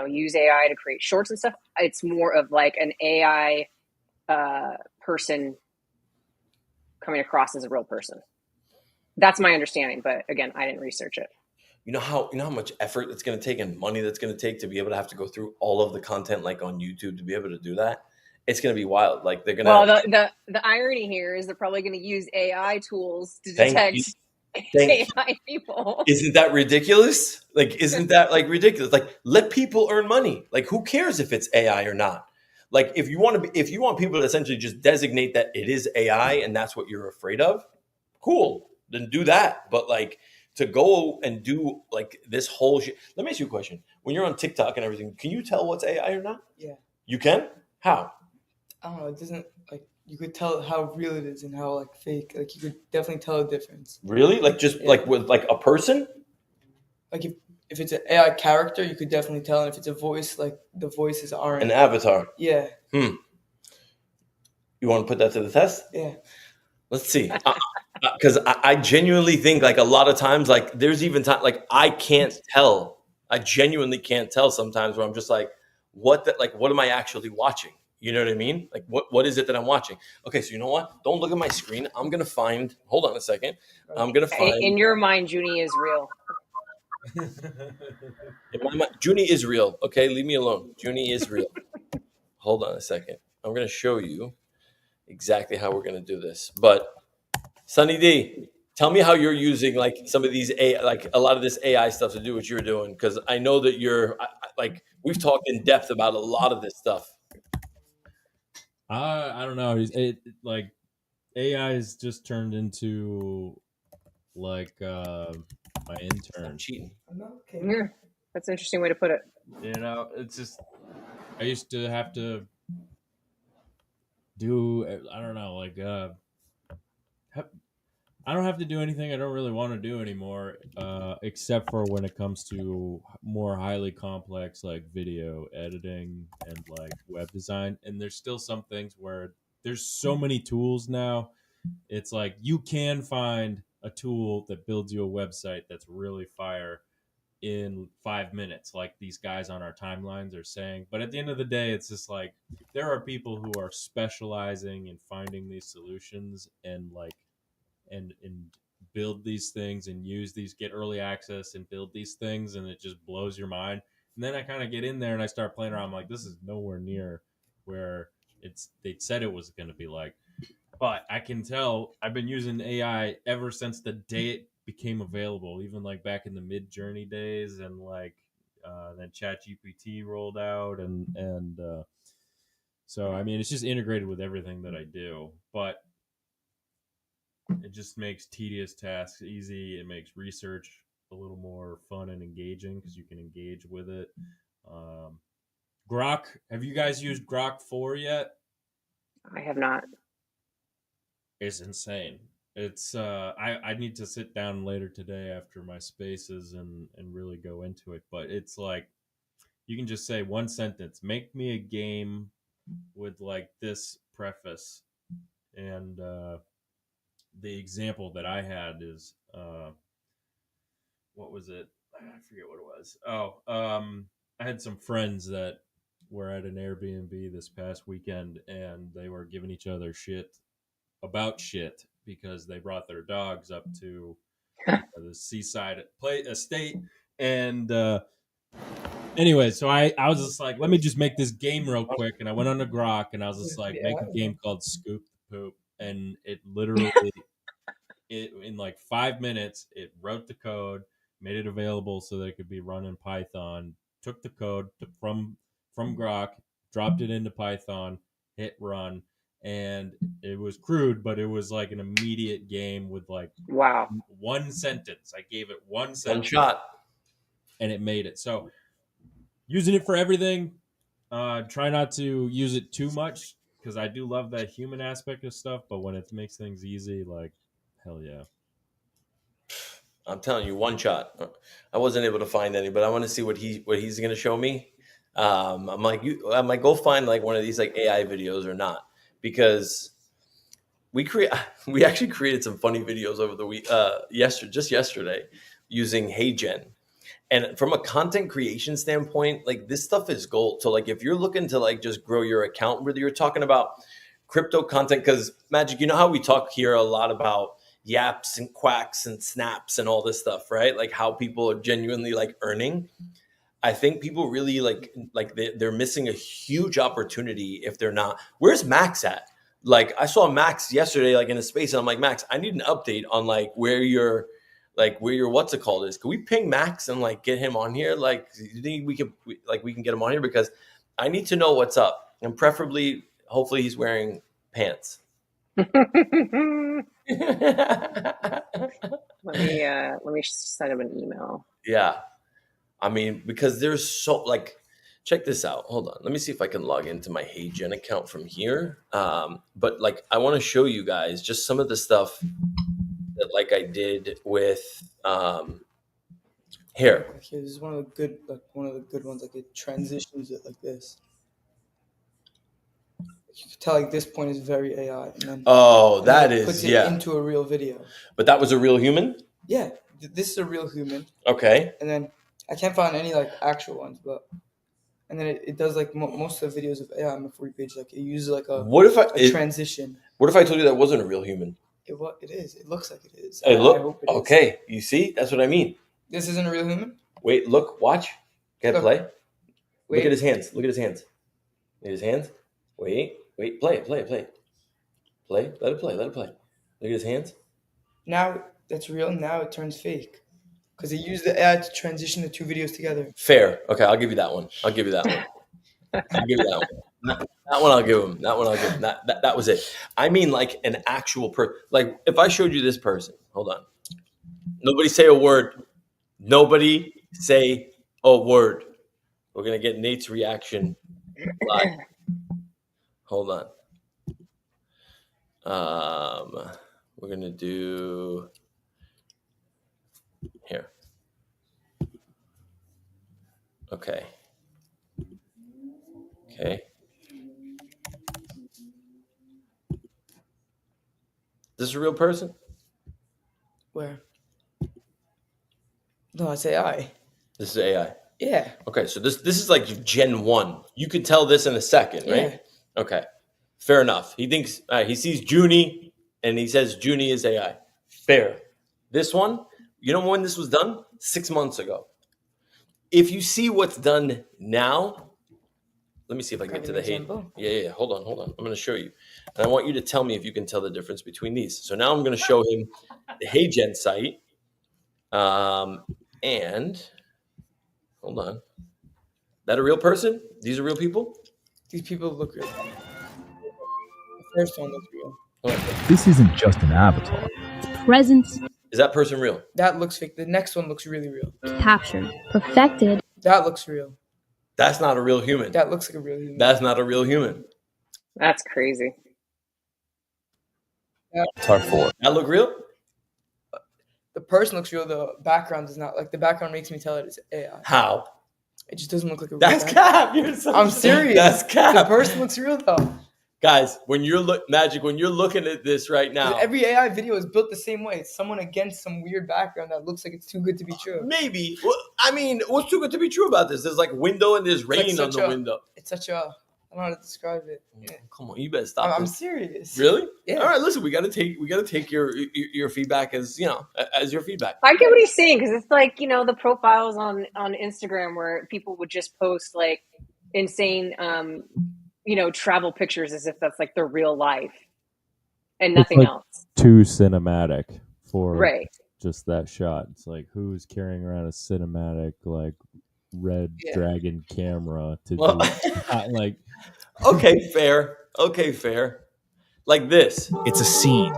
use AI to create shorts and stuff. It's more of like an AI person coming across as a real person. That's my understanding, but again, I didn't research it. You know how much effort it's going to take and money that's going to take to be able to have to go through all of the content like on YouTube to be able to do that. It's going to be wild. Like they're going Well, to the irony here is they're probably going to use AI tools to thank you, detect thank you. AI people. Isn't that ridiculous? Like isn't that like ridiculous? Like let people earn money. Like who cares if it's AI or not? Like if you want people to essentially just designate that it is AI and that's what you're afraid of, cool. Then do that. But like to go and do like this whole shit. Let me ask you a question. When you're on TikTok and everything, can you tell what's AI or not? Yeah. You can? How? I don't know. It doesn't like you could tell how real it is and how like fake. Like you could definitely tell a difference. Really? Like just Yeah. like with like a person? Like if it's an AI character, you could definitely tell, and if it's a voice, like the voices aren't. An avatar. Yeah. You want to put that to the test? Yeah. Let's see. Because I genuinely think like a lot of times, like there's even time like I can't tell. I genuinely can't tell sometimes where I'm just like, what am I actually watching? You know what I mean? Like what is it that I'm watching? Okay, so you know what? Don't look at my screen. I'm gonna find, hold on a second. I'm gonna find In your mind, Junie is real. Junie is real. Okay, leave me alone. Junie is real. Hold on a second. I'm gonna show you exactly how we're gonna do this. But Sunny D, tell me how you're using like some of these like a lot of this AI stuff to do what you're doing because I know that like we've talked in depth about a lot of this stuff. I don't know. Like AI has just turned into like my intern. Cheating. Okay. Yeah, that's an interesting way to put it. You know, it's just I used to have to do I don't know like I don't have to do anything I don't really want to do anymore, except for when it comes to more highly complex like video editing and like web design. And there's still some things where there's so many tools now. It's like you can find a tool that builds you a website that's really fire in 5 minutes, like these guys on our timelines are saying. But at the end of the day, it's just like there are people who are specializing in finding these solutions and like and build these things and use these, get early access and build these things, and it just blows your mind. And then I kind of get in there and I start playing around. I'm like, this is nowhere near where they said it was going to be like. But I can tell I've been using AI ever since the day it became available, even like back in the Mid Journey days, and like then ChatGPT rolled out, and so I mean it's just integrated with everything that I do. But it just makes tedious tasks easy. It makes research a little more fun and engaging because you can engage with it. Grok, have you guys used Grok 4 yet? I have not. It's insane. It's I need to sit down later today after my spaces and really go into it. But it's like you can just say one sentence, make me a game with like this preface, and the example that I had is what was it? I forget what it was. I had some friends that were at an Airbnb this past weekend, and they were giving each other shit about shit because they brought their dogs up to the seaside estate. And anyway, so I was just like, let me just make this game real quick. And I went on to Grok, and I was just like, make a game called Scoop the Poop. And it literally, in like 5 minutes, it wrote the code, made it available so that it could be run in Python, took the code from Grok, dropped it into Python, hit run. And it was crude, but it was like an immediate game with like Wow. one sentence. I gave it one sentence. One shot. And it made it. So using it for everything. Try not to use it too much because I do love that human aspect of stuff. But when it makes things easy, like, hell yeah. I'm telling you, one shot. I wasn't able to find any, but I want to see what he's going to show me. I'm like, go find like one of these like AI videos or not, because we actually created some funny videos over the week, yesterday, using HeyGen. And from a content creation standpoint, like this stuff is gold. So like if you're looking to like just grow your account, whether you're talking about crypto content, because Magic, you know how we talk here a lot about yaps and quacks and snaps and all this stuff, right? Like how people are genuinely like earning. I think people really like they're missing a huge opportunity if they're not. Where's Max at? Like I saw Max yesterday, like in a space, and I'm like, Max, I need an update on like where your what's it called is. Can we ping Max and like get him on here? Like, you think we can get him on here, because I need to know what's up, and preferably, hopefully, he's wearing pants. Let me send him an email. Yeah, I mean, because there's so like, check this out. Hold on, let me see if I can log into my HeyGen account from here. But like, I want to show you guys just some of the stuff that like I did with here. Okay, this is one of the good ones. Like it transitions it like this. You can tell like this point is very AI. And then, puts it into a real video. But that was a real human? Yeah, this is a real human. Okay. And then I can't find any like actual ones, but and then it does like most of the videos of AI on the For You page. Like it uses like a transition. What if I told you that wasn't a real human? It is. It looks like it is. Hey, look. I hope it is. Okay, you see? That's what I mean. This isn't a real human? Wait, look, watch. Get play. Wait. Look at his hands. Look at his hands. Look at his hands. Wait. Play it. Play. Let it play. Look at his hands. Now that's real. Now it turns fake. Because they use the AI to transition the two videos together. Fair. Okay, I'll give you that one. That one I'll give him. That was it. I mean, like an actual person. Like if I showed you this person, hold on. Nobody say a word. Nobody say a word. We're gonna get Nate's reaction live. Hold on. We're gonna do here. Okay. This is a real person? Where? No, it's AI. This is AI. Yeah. Okay, so this is like Gen 1. You could tell this in a second, right? Yeah. Okay. Fair enough. He thinks he sees Junie and he says Junie is AI. Fair. This one, you know when this was done? 6 months ago. If you see what's done now, let me see if I can get to the hate. Yeah. Hold on. I'm going to show you. And I want you to tell me if you can tell the difference between these. So now I'm going to show him the HeyGen site. And hold on. That a real person? These are real people? These people look real. The first one looks real. Okay. This isn't just an avatar. Presence. Is that person real? That looks fake. The next one looks really real. Captured. Perfected. That looks real. That's not a real human. That looks like a real human. That's not a real human. That's crazy. Part 4. That look real? The person looks real. The background does not. Like the background makes me tell it it's AI. How? It just doesn't look like a real That's background. cap. I'm serious. That's cap. The person looks real though. Guys, when you're looking at this right now, every AI video is built the same way. It's someone against some weird background that looks like it's too good to be true. Maybe. Well, I mean, what's too good to be true about this? There's like window and there's rain on the window. It's such a, I don't know how to describe it. Yeah. Come on, you better stop. I'm serious. Really? Yeah. All right, listen, we gotta take your feedback as as your feedback. I get what he's saying, because it's like, the profiles on Instagram where people would just post like insane travel pictures as if that's like their real life and nothing else. Too cinematic for right. Just that shot. It's like, who's carrying around a cinematic like red dragon camera to do like Okay, fair. Like this. It's a scene,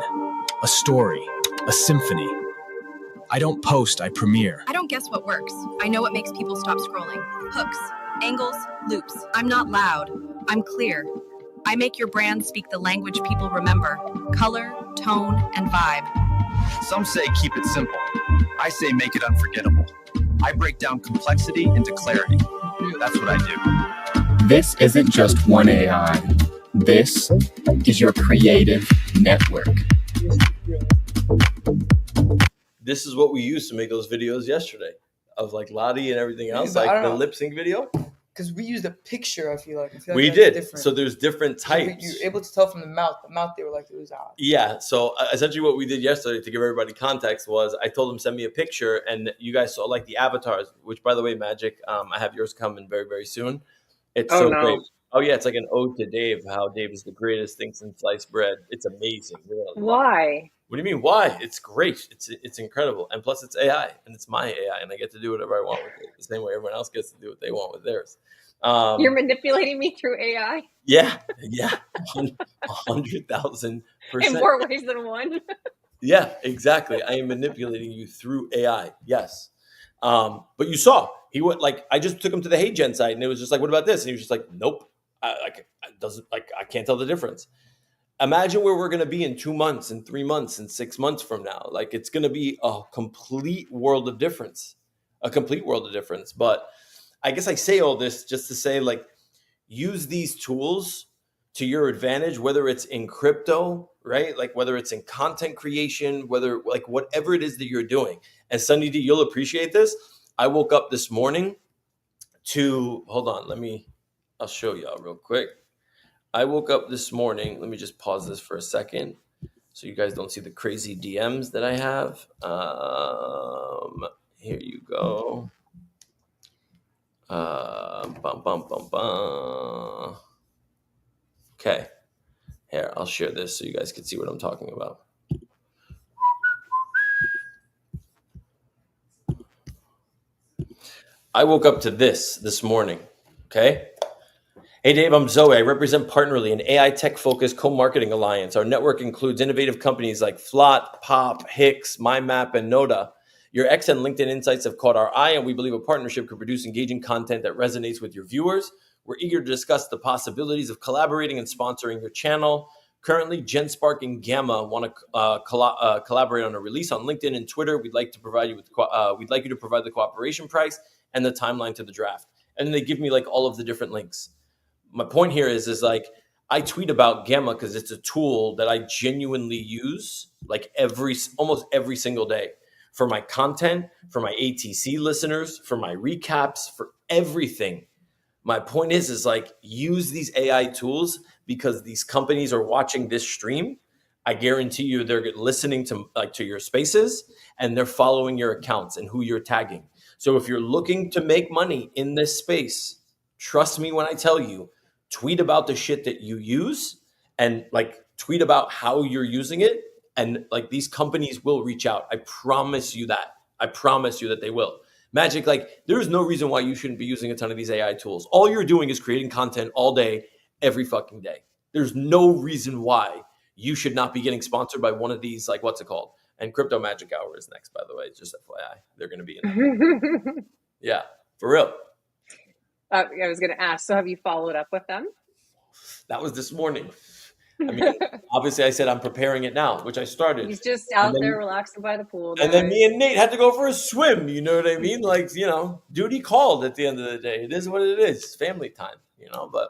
a story, a symphony. I don't post, I premiere. I don't guess what works. I know what makes people stop scrolling. Hooks, angles, loops. I'm not loud. I'm clear. I make your brand speak the language people remember. Color, tone, and vibe. Some say keep it simple. I say make it unforgettable. I break down complexity into clarity. That's what I do. This isn't just one AI. This is your creative network. This is what we used to make those videos yesterday of like Lottie and everything else, like the lip sync video. Because we used a picture, I feel like we did. So there's different types. You're able to tell from the mouth. The mouth, they were like, it was out. Yeah. So essentially what we did yesterday, to give everybody context, was I told them send me a picture, and you guys saw like the avatars, which by the way, Magic, I have yours coming very, very soon. It's great. Oh yeah, it's like an ode to Dave, how Dave is the greatest thing since sliced bread. It's amazing. Why? What do you mean? Why? It's great. It's incredible. And plus it's AI, and it's my AI, and I get to do whatever I want with it. The same way everyone else gets to do what they want with theirs. You're manipulating me through AI? Yeah. 100,000%. In more ways than one? Yeah, exactly. I am manipulating you through AI. Yes. But you saw, he went like, I just took him to the HeyGen site, and it was just like, what about this? And he was just like, nope. I can't tell the difference. Imagine where we're going to be in 2 months, in 3 months, in 6 months from now. Like, it's going to be a complete world of difference. But I guess I say all this just to say, like, use these tools to your advantage, whether it's in crypto, right? Like whether it's in content creation, whether like whatever it is that you're doing. And Sunny D, you'll appreciate this. I woke up this morning to, hold on, I'll show y'all real quick. I woke up this morning. Let me just pause this for a second so you guys don't see the crazy DMs that I have. Here you go. Okay. Here, I'll share this so you guys can see what I'm talking about. I woke up to this morning. Okay. Hey, Dave, I'm Zoe. I represent Partnerly, an AI tech-focused co-marketing alliance. Our network includes innovative companies like Flot, Pop, Hicks, MyMap, and Noda. Your X and LinkedIn insights have caught our eye, and we believe a partnership could produce engaging content that resonates with your viewers. We're eager to discuss the possibilities of collaborating and sponsoring your channel. Currently, GenSpark and Gamma want to collaborate on a release on LinkedIn and Twitter. We'd like to provide you to provide the cooperation price and the timeline to the draft. And then they give me like all of the different links. My point here is like I tweet about Gamma because it's a tool that I genuinely use like almost every single day for my content, for my ATC listeners, for my recaps, for everything. My point is like use these AI tools because these companies are watching this stream. I guarantee you they're listening to your spaces and they're following your accounts and who you're tagging. So if you're looking to make money in this space, trust me when I tell you, tweet about the shit that you use and like tweet about how you're using it. And like these companies will reach out. I promise you that. I promise you that they will. Magic, like there's no reason why you shouldn't be using a ton of these AI tools. All you're doing is creating content all day, every fucking day. There's no reason why you should not be getting sponsored by one of these, like what's it called? And Crypto Magic Hour is next, by the way. Just FYI. They're going to be in it. Yeah, for real. I was going to ask, so have you followed up with them? That was this morning. I mean, obviously I said I'm preparing it now, which I started. He's just out there relaxing by the pool. And then me and Nate had to go for a swim. You know what I mean? Like, duty called at the end of the day. It is what it is. It's family time, but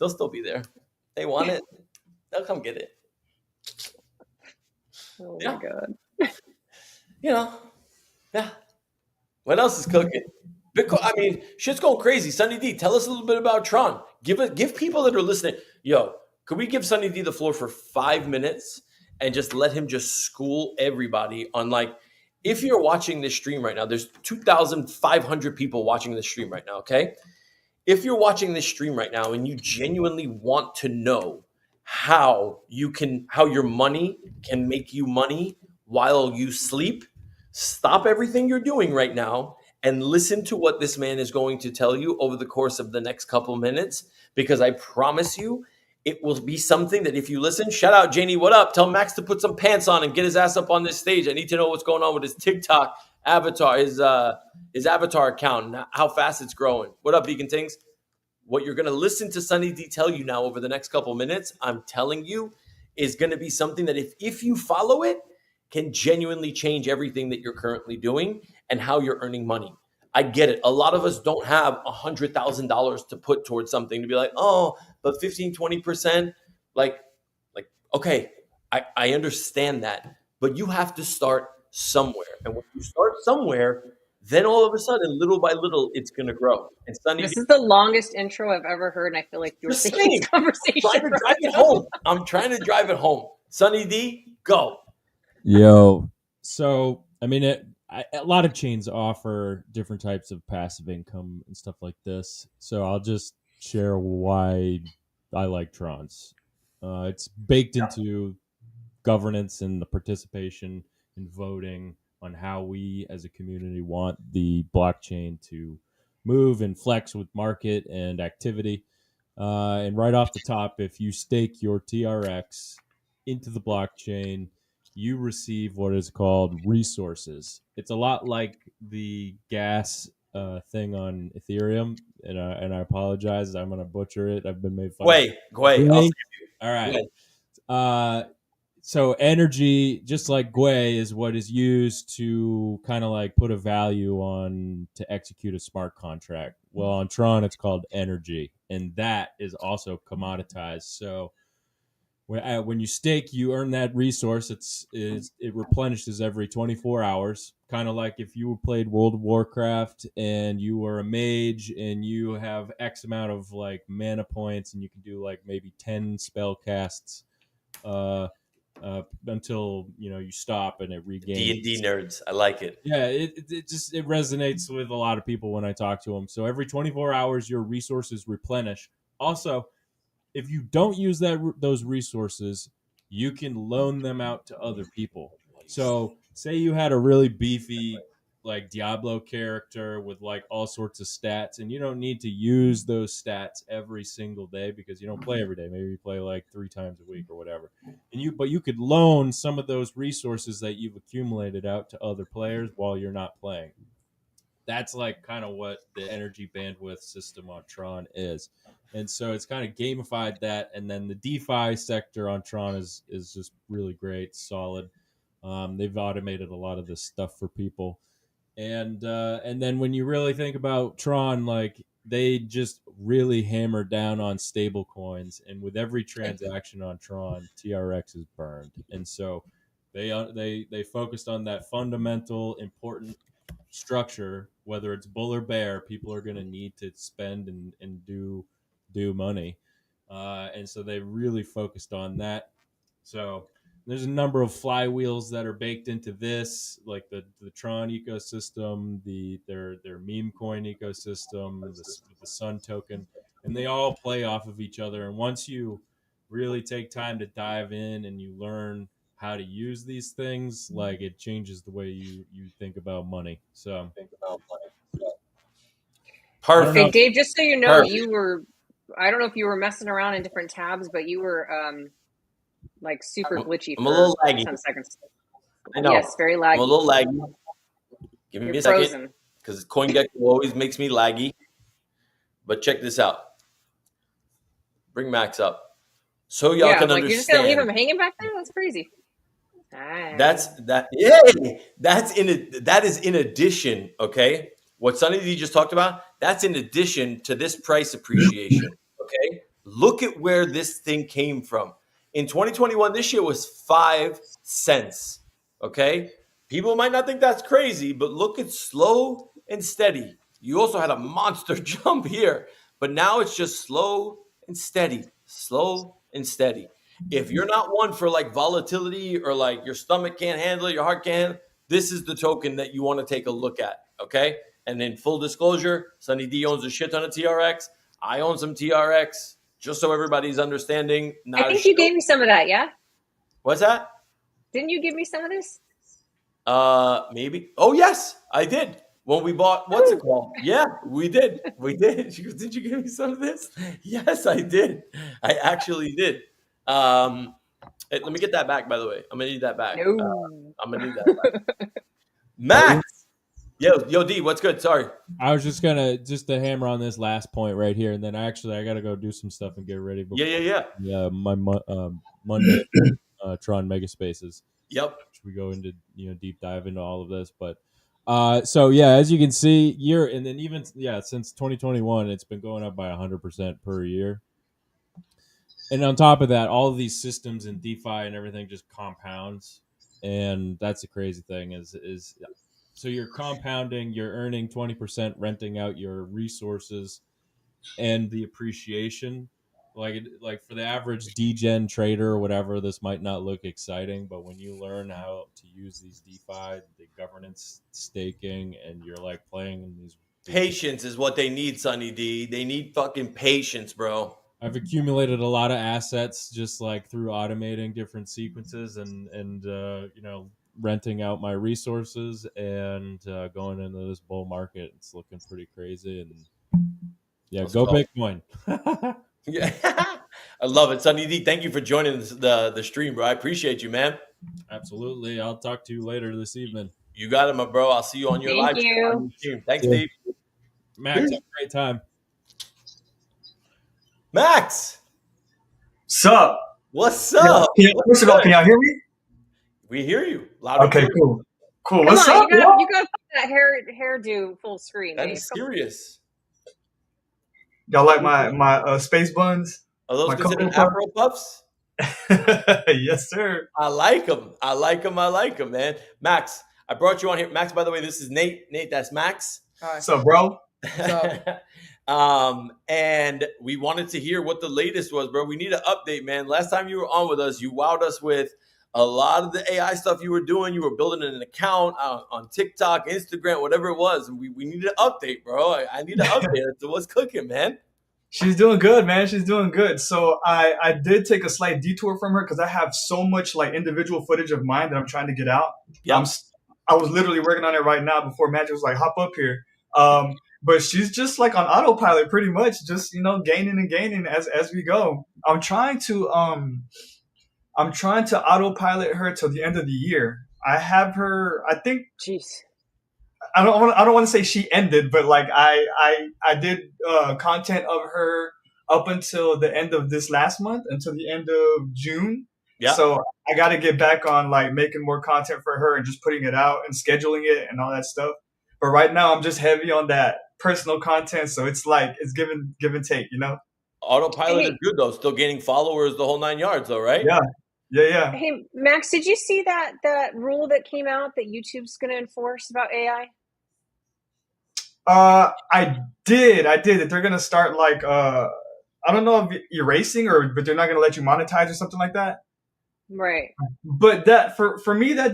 they'll still be there. They want it. They'll come get it. Oh my God. Yeah. What else is cooking? Bitcoin. I mean, shit's going crazy. Sunny D, tell us a little bit about Tron. Give people that are listening. Could we give Sunny D the floor for 5 minutes and just let him just school everybody on, like, if you're watching this stream right now, there's 2,500 people watching this stream right now. Okay. If you're watching this stream right now and you genuinely want to know how your money can make you money while you sleep, stop everything you're doing right now and listen to what this man is going to tell you over the course of the next couple minutes, because I promise you it will be something that if you listen, shout out Janie, what up? Tell Max to put some pants on and get his ass up on this stage. I need to know what's going on with his TikTok avatar, his avatar account, and how fast it's growing. What up, Vegan Things? What you're going to listen to Sunny D tell you now over the next couple minutes, I'm telling you, is going to be something that if you follow it, can genuinely change everything that you're currently doing and how you're earning money. I get it. A lot of us don't have $100,000 to put towards something to be like, oh, but 15, 20%, like, okay, I understand that, but you have to start somewhere. And when you start somewhere, then all of a sudden, little by little, it's going to grow. And Sunny, this is the longest intro I've ever heard, and I feel like you're saying this conversation. I'm trying to drive it home. Sunny D, go. Yo, so I mean, a lot of chains offer different types of passive income and stuff like this. So I'll just share why I like Trons. It's baked into governance and the participation and voting on how we as a community want the blockchain to move and flex with market and activity. And right off the top, if you stake your TRX into the blockchain, you receive what is called resources. It's a lot like the gas thing on Ethereum, and I apologize, I'm going to butcher it. I've been made fun of. Gwei. All right. So energy, just like Gwei, is what is used to kind of like put a value on to execute a smart contract. Well, on Tron, it's called energy, and that is also commoditized. So when you stake, you earn that resource. It replenishes every 24 hours, kind of like if you played World of Warcraft and you were a mage and you have X amount of like mana points and you can do like maybe 10 spell casts until you stop and it regains. D&D nerds, I like it. Yeah, it resonates with a lot of people when I talk to them. So every 24 hours, your resources replenish. Also, if you don't use those resources, you can loan them out to other people. So say you had a really beefy like Diablo character with like all sorts of stats, and you don't need to use those stats every single day because you don't play every day. Maybe you play like 3 times a week or whatever. But you could loan some of those resources that you've accumulated out to other players while you're not playing. That's like kind of what the energy bandwidth system on Tron is. And so it's kind of gamified that. And then the DeFi sector on Tron is just really great, solid. They've automated a lot of this stuff for people. And then when you really think about Tron, like they just really hammered down on stable coins. And with every transaction on Tron, TRX is burned. And so they focused on that fundamental, important structure. Whether it's bull or bear, people are going to need to spend and do money, and so they really focused on that. So there's a number of flywheels that are baked into this, like the Tron ecosystem, their meme coin ecosystem, the Sun token, and they all play off of each other. And once you really take time to dive in and you learn how to use these things, like it changes the way you think about money. So perfect. Hey, Dave, just so you know, I don't know if you were messing around in different tabs, but you were like super glitchy I'm a little laggy. 10 seconds. I know. Yes, very laggy. I'm a little laggy. Give me a second, because CoinGecko always makes me laggy. But check this out. Bring Max up, so y'all can understand. You're just gonna leave him hanging back there? That's crazy. That is in addition. Okay, what Sunny D just talked about. That's in addition to this price appreciation. Okay, look at where this thing came from. In 2021, this year was 5 cents. Okay? People might not think that's crazy, but look at slow and steady. You also had a monster jump here, but now it's just slow and steady, slow and steady. If you're not one for like volatility or like your stomach can't handle it, your heart can't, this is the token that you want to take a look at. Okay? And in full disclosure, Sunny D owns a shit ton of TRX. I own some TRX, just so everybody's understanding. I think you gave me some of that, yeah? What's that? Didn't you give me some of this? Maybe. Oh, yes, I did. When we bought, what's it called? Yeah, we did. We did. She goes, did you give me some of this? Yes, I did. I actually did. Hey, let me get that back, by the way. I'm going to need that back. No. I'm going to need that back. Max! Yo, D, what's good? Sorry. I was just to hammer on this last point right here, and then I got to go do some stuff and get ready. Yeah. My Monday Tron Mega Spaces. Yep. We go into deep dive into all of this, but so yeah, as you can see, since 2021, it's been going up by 100% per year. And on top of that, all of these systems and DeFi and everything just compounds, and that's the crazy thing is so you're compounding, you're earning 20%, renting out your resources, and the appreciation. Like for the average degen trader or whatever, this might not look exciting, but when you learn how to use these DeFi, the governance staking, and you're like playing in these. Patience is what they need, Sunny D. They need fucking patience, bro. I've accumulated a lot of assets just like through automating different sequences and renting out my resources and going into this bull market. It's looking pretty crazy, and go Bitcoin. Yeah, I love it, Sunny D. Thank you for joining the stream, bro. I appreciate you, man. Absolutely. I'll talk to you later this evening. You got it, my bro. I'll see you on your live stream. Thanks, Dave. Max, have a great time. Max, what's up? First of all, can y'all hear me? We hear you loud. Okay, cool. Come what's on, up? you got that hairdo full screen. That is serious. Y'all like my space buns? Are those considered Afro puffs? Yes, sir. I like them, man. Max, I brought you on here. Max, by the way, this is Nate. Nate, that's Max. Hi. What's up, bro? What's up? And we wanted to hear what the latest was, bro. We need an update, man. Last time you were on with us, you wowed us with a lot of the AI stuff you were doing. You were building an account on TikTok, Instagram, whatever it was. And we need an update, bro. I need an update as to what's cooking, man. She's doing good, man. She's doing good. So I did take a slight detour from her because I have so much like individual footage of mine that I'm trying to get out. Yep. I was literally working on it right now before Magic was like, hop up here. But she's just like on autopilot pretty much, just, gaining and gaining as we go. I'm trying to autopilot her till the end of the year. I have her, I think. Jeez. I don't want to say she ended, but like I did content of her up until the end of this last month, until the end of June. Yeah. So I got to get back on like making more content for her and just putting it out and scheduling it and all that stuff. But right now I'm just heavy on that personal content, so it's like it's give and take, Autopilot is good though, still gaining followers the whole 9 yards though, right? Yeah. Hey, Max, did you see that rule that came out that YouTube's going to enforce about AI? I did that they're going to start like I don't know if erasing but they're not going to let you monetize or something like that. Right. But that for me that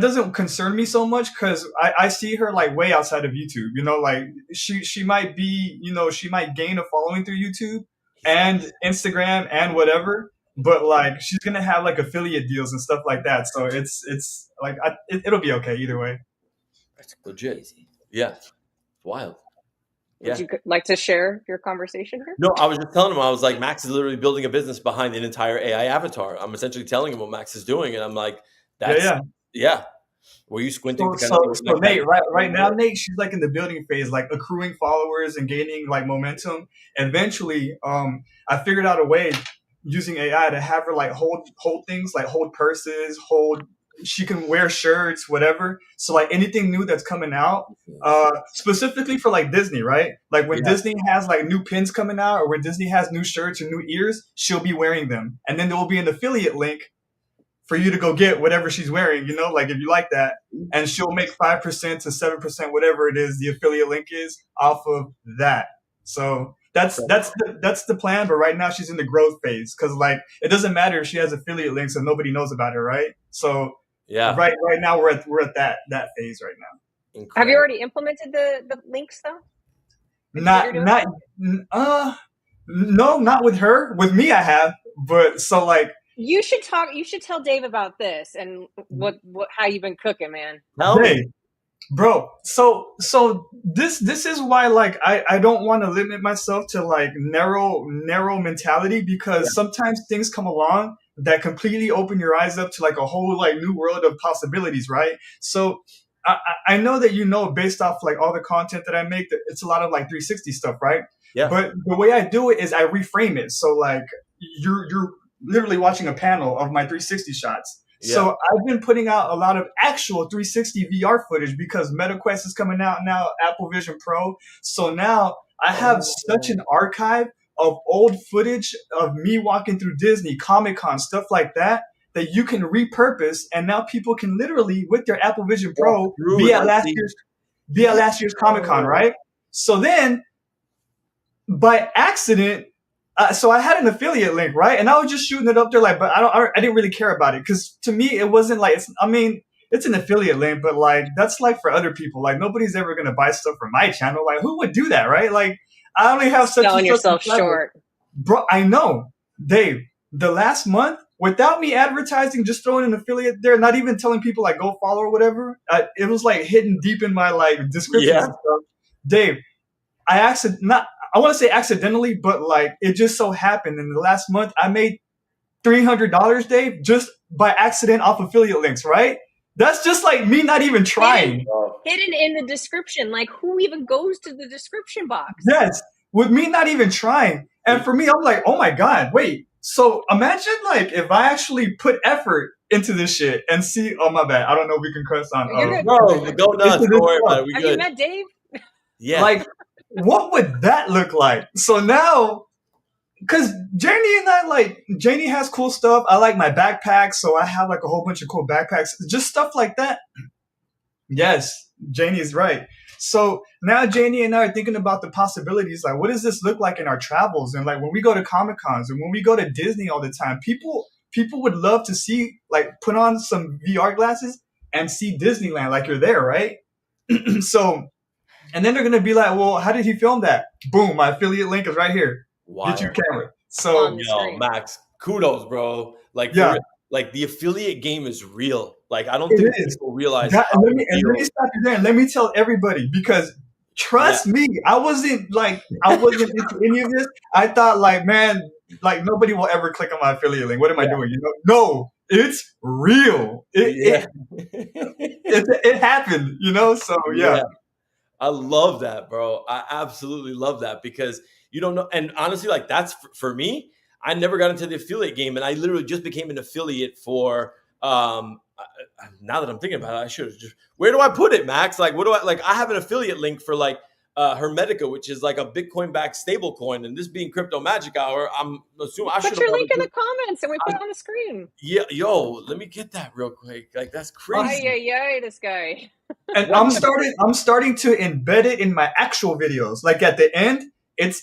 doesn't concern me so much because I see her like way outside of YouTube, like she might be, she might gain a following through YouTube and Instagram and whatever, but like she's going to have like affiliate deals and stuff like that. So it's like, it'll be okay either way. That's legit. Yeah. It's wild. Would you like to share your conversation here? No, I was just telling him, I was like, Max is literally building a business behind an entire AI avatar. I'm essentially telling him what Max is doing. And I'm like, yeah. Were you squinting? So Nate, right now, Nate, she's like in the building phase, like accruing followers and gaining like momentum. Eventually, I figured out a way using AI to have her like hold things, like hold purses, hold she can wear shirts, whatever. So like anything new that's coming out, specifically for like Disney, right? Like when Disney has like new pins coming out, or when Disney has new shirts or new ears, she'll be wearing them, and then there will be an affiliate link for you to go get whatever she's wearing, you know, like if you like that, and she'll make 5% to 7%, whatever it is the affiliate link is, off of that. So that's the plan. But right now she's in the growth phase, because like it doesn't matter if she has affiliate links and nobody knows about her, right? So right now we're at that phase right now. Incredible. Have you already implemented the links though? No, not with her. With me, I have, but so like. You should tell Dave about this and what how you've been cooking, man. Hey, bro. So this is why like I don't want to limit myself to like narrow mentality, because sometimes things come along that completely open your eyes up to like a whole like new world of possibilities, right? So I know that based off like all the content that I make, that it's a lot of like 360 stuff, right? Yeah. But the way I do it is I reframe it. So like you're literally watching a panel of my 360 shots. Yeah. So I've been putting out a lot of actual 360 VR footage, because MetaQuest is coming out now, Apple Vision Pro. So now I have such an archive of old footage of me walking through Disney, Comic-Con, stuff like that you can repurpose. And now people can literally, with their Apple Vision Pro, be at last year's Comic-Con, right? So then, by accident, so I had an affiliate link, right? And I was just shooting it up there, like, but I didn't really care about it, because to me it wasn't like, it's an affiliate link, but like that's like for other people. Like nobody's ever gonna buy stuff from my channel. Like who would do that, right? Like I only have such selling yourself short, bro. I know, Dave. The last month, without me advertising, just throwing an affiliate there, not even telling people like go follow or whatever. It was like hidden deep in my like description and stuff. Dave, I want to say accidentally, but like it just so happened in the last month I made $300, Dave, just by accident off affiliate links, right? That's just like me not even trying. Hidden in the description. Like who even goes to the description box? Yes, with me not even trying. And for me, I'm like, oh my God, wait. So imagine like if I actually put effort into this shit and see, oh my bad, I don't know if we can cuss on. Bro, go nuts. Don't worry about it. We Have good. You met Dave? Yeah. Like, what would that look like? So now, because Janie has cool stuff. I like my backpacks, so I have like a whole bunch of cool backpacks, just stuff like that. Yes, Janie is right. So now Janie and I are thinking about the possibilities. Like, what does this look like in our travels? And like when we go to Comic-Cons and when we go to Disney all the time, people would love to see, like, put on some VR glasses and see Disneyland like you're there, right? So. And then they're going to be like, well, how did he film that? Boom, my affiliate link is right here. Wow. Get your camera. So, Max, kudos, bro. Like, like the affiliate game is real. Like, I don't think people realize. Let me stop you there and let me tell everybody, because trust me, I wasn't into any of this. I thought like, man, like nobody will ever click on my affiliate link. What am I doing? You know? No, it's real. It happened, you know? So, yeah. I love that, bro. I absolutely love that, because you don't know. And honestly, like that's for me, I never got into the affiliate game, and I literally just became an affiliate for, now that I'm thinking about it, I should have just, where do I put it, Max? Like, what do I have an affiliate link for like Hermetica, which is like a Bitcoin backed stable coin. And this being Crypto Magic Hour, I'm assuming I should put your link in the comments and we put it on the screen. Yeah, yo, let me get that real quick. Like that's crazy. Yay, this guy. And I'm starting to embed it in my actual videos. Like at the end, it's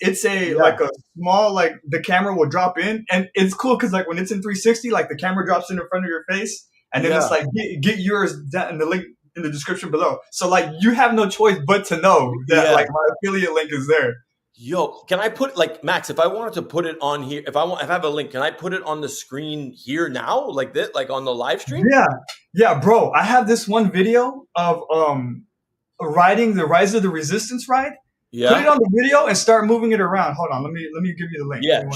like a small, like the camera will drop in, and it's cool because like when it's in 360, like the camera drops in front of your face, and then it's like get yours down in the link in the description below. So like you have no choice but to know that like my affiliate link is there. Yo, can I put like Max? If I wanted to put it on here, if I have a link, can I put it on the screen here now, like this, like on the live stream? Yeah, bro. I have this one video of riding the Rise of the Resistance ride. Yeah. Put it on the video and start moving it around. Hold on, let me give you the link. Yeah,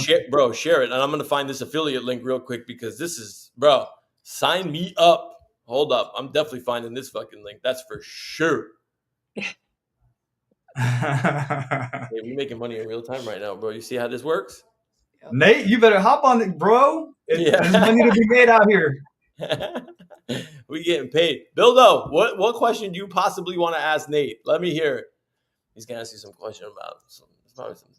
share it, and I'm gonna find this affiliate link real quick because this is, bro. Sign me up. Hold up, I'm definitely finding this fucking link. That's for sure. Hey, we making money in real time right now, bro. You see how this works? Nate, you better hop on it, bro. There's money to be made out here. We getting paid. Bildo, what question do you possibly want to ask Nate? Let me hear it. He's gonna ask you some question about probably some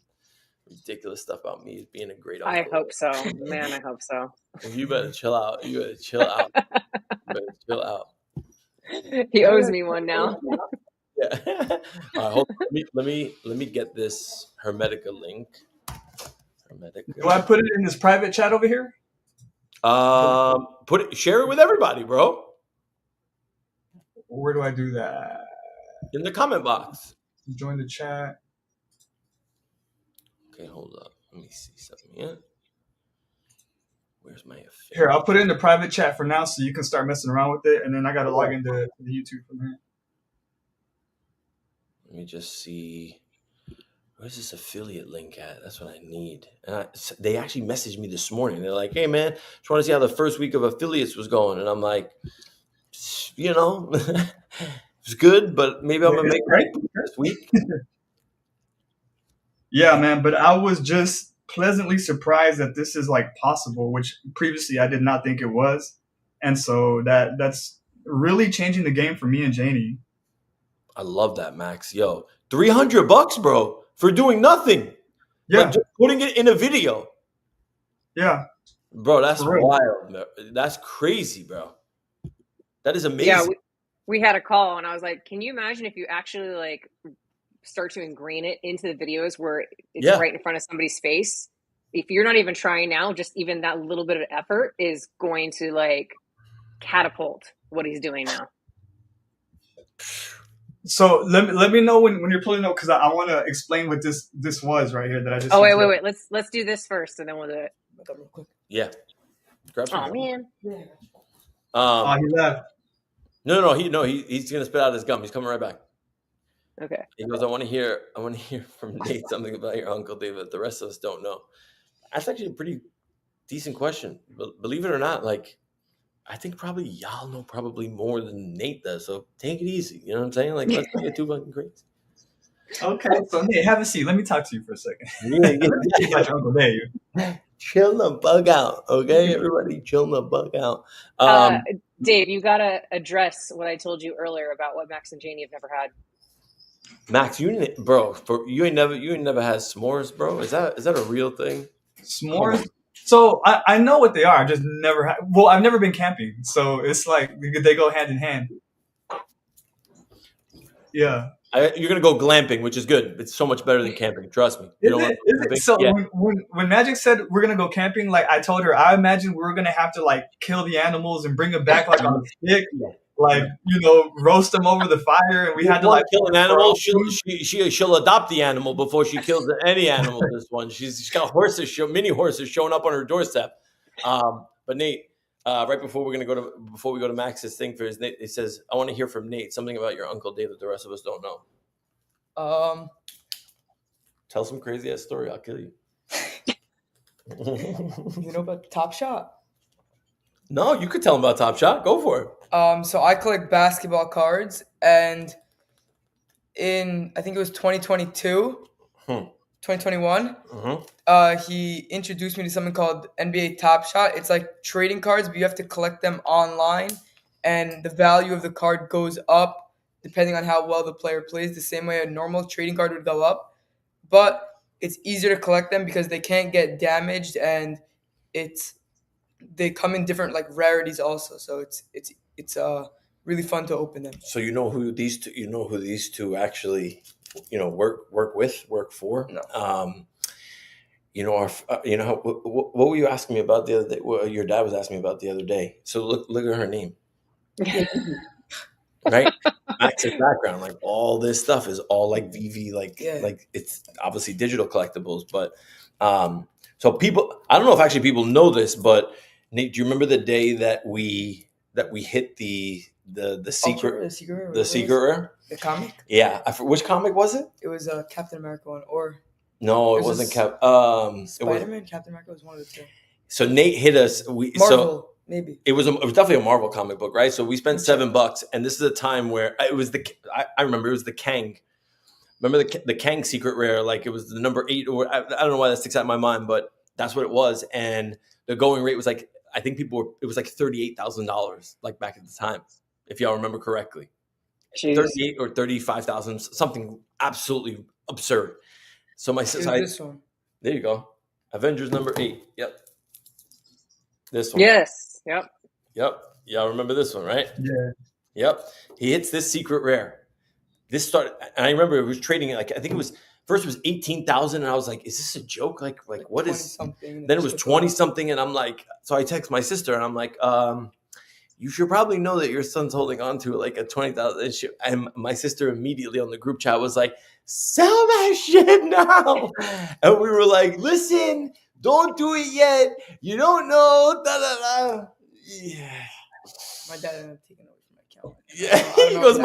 ridiculous stuff about me being a great uncle. I hope so, man. I hope so. Well, you better chill out. You better chill out. You better chill out. He owes me one now. Yeah. All right, hold on. Let me get this Hermetica link. Hermetica. Do I put it in this private chat over here? Share it with everybody, bro. Where do I do that? In the comment box. Join the chat. Okay, hold up. Let me see something here. Where's my affiliate? Here, I'll put it in the private chat for now, so you can start messing around with it, and then I got to log into the YouTube from here. Let me just see. Where's this affiliate link at? That's what I need. And they actually messaged me this morning. They're like, "Hey, man, just want to see how the first week of affiliates was going." And I'm like, it's good, but maybe I'm gonna make it this week. Yeah, man. But I was just pleasantly surprised that this is like possible, which previously I did not think it was, and so that's really changing the game for me and Janie. I love that, Max. Yo, $300, bro, for doing nothing. Yeah, like just putting it in a video. Yeah, bro, that's wild. That's crazy, bro. That is amazing. Yeah, we had a call, and I was like, "Can you imagine if you actually like start to ingrain it into the videos where it's right in front of somebody's face? If you're not even trying now, just even that little bit of effort is going to like catapult what he's doing now." So let me know when you're pulling up, because I want to explain what this was right here that I just. Oh wait. Let's do this first, and then we'll do it. Real quick. Yeah. Grab some. Oh man. He left. No. He's gonna spit out his gum. He's coming right back. Okay. He goes, I want to hear from Nate something about your Uncle David. The rest of us don't know. That's actually a pretty decent question. But believe it or not, like, I think probably y'all know probably more than Nate does. So take it easy. You know what I'm saying? Like, let's not get too fucking crazy. Okay, so Nate, have a seat. Let me talk to you for a second. Yeah. Uncle Dave. Chill the bug out, okay? Everybody chill the bug out. Dave, you gotta address what I told you earlier about what Max and Janie have never had. Max, you ain't never had s'mores, bro? Is that a real thing? S'mores? So I know what they are. I just never had. Well, I've never been camping, so it's like they go hand in hand. Yeah. You're gonna go glamping, which is good. It's so much better than camping. Trust me. So when Magic said we're gonna go camping, like I told her, I imagine we were gonna have to like kill the animals and bring them back like on a stick, like roast them over the fire, and we had to like kill an animal. She'll adopt the animal before she kills any animal. This one, she's got mini horses showing up on her doorstep. But Nate, right before we go to Max's thing for his Nate, it says, I want to hear from Nate something about your Uncle Dave that the rest of us don't know. Tell some crazy ass story. I'll kill you. You know about Top Shot? No, you could tell him about Top Shot. Go for it. So I collect basketball cards, and in I think it was 2022, 2021, he introduced me to something called NBA Top Shot. It's like trading cards, but you have to collect them online, and the value of the card goes up depending on how well the player plays, the same way a normal trading card would go up. But it's easier to collect them because they can't get damaged, and they come in different like rarities also. So it's really fun to open them. So you know who these two actually work for? No. What were you asking me about the other day? What your dad was asking me about the other day. So look at her name. Right? Max's background, like all this stuff is all like VV, like it's obviously digital collectibles, but so people, I don't know if actually people know this, but Nate, do you remember the day that we hit the secret rare? The comic? Yeah. Which comic was it? It was a Captain America one, or no, it wasn't Spider-Man. Captain America was one of the two. So Nate hit us. Marvel. Maybe it was definitely a Marvel comic book, right? So we spent $7, and this is a time where it was I remember it was the Kang. Remember the Kang secret rare? Like it was the number 8, or I don't know why that sticks out in my mind, but that's what it was. And the going rate was like I think it was like $38,000 like back at the time, if y'all remember correctly. Jeez. 38 or 35,000, something absolutely absurd. So my sister, This one. there you go. Avengers number 8. Yep. This one. Yes. Yep. Yep. Y'all remember this one, right? Yeah. Yep. He hits this secret rare. This started, and I remember it was trading like, I think it was, first it was 18,000, and I was like, is this a joke? Like what is, then it was 20 something, and I'm like, so I text my sister, and I'm like, you should probably know that your son's holding on to like a 20,000. And my sister immediately on the group chat was like, sell that shit now. And we were like, listen, don't do it yet. You don't know. Da, da, da. Yeah. My dad ended up taking over from my account. Yeah, he goes,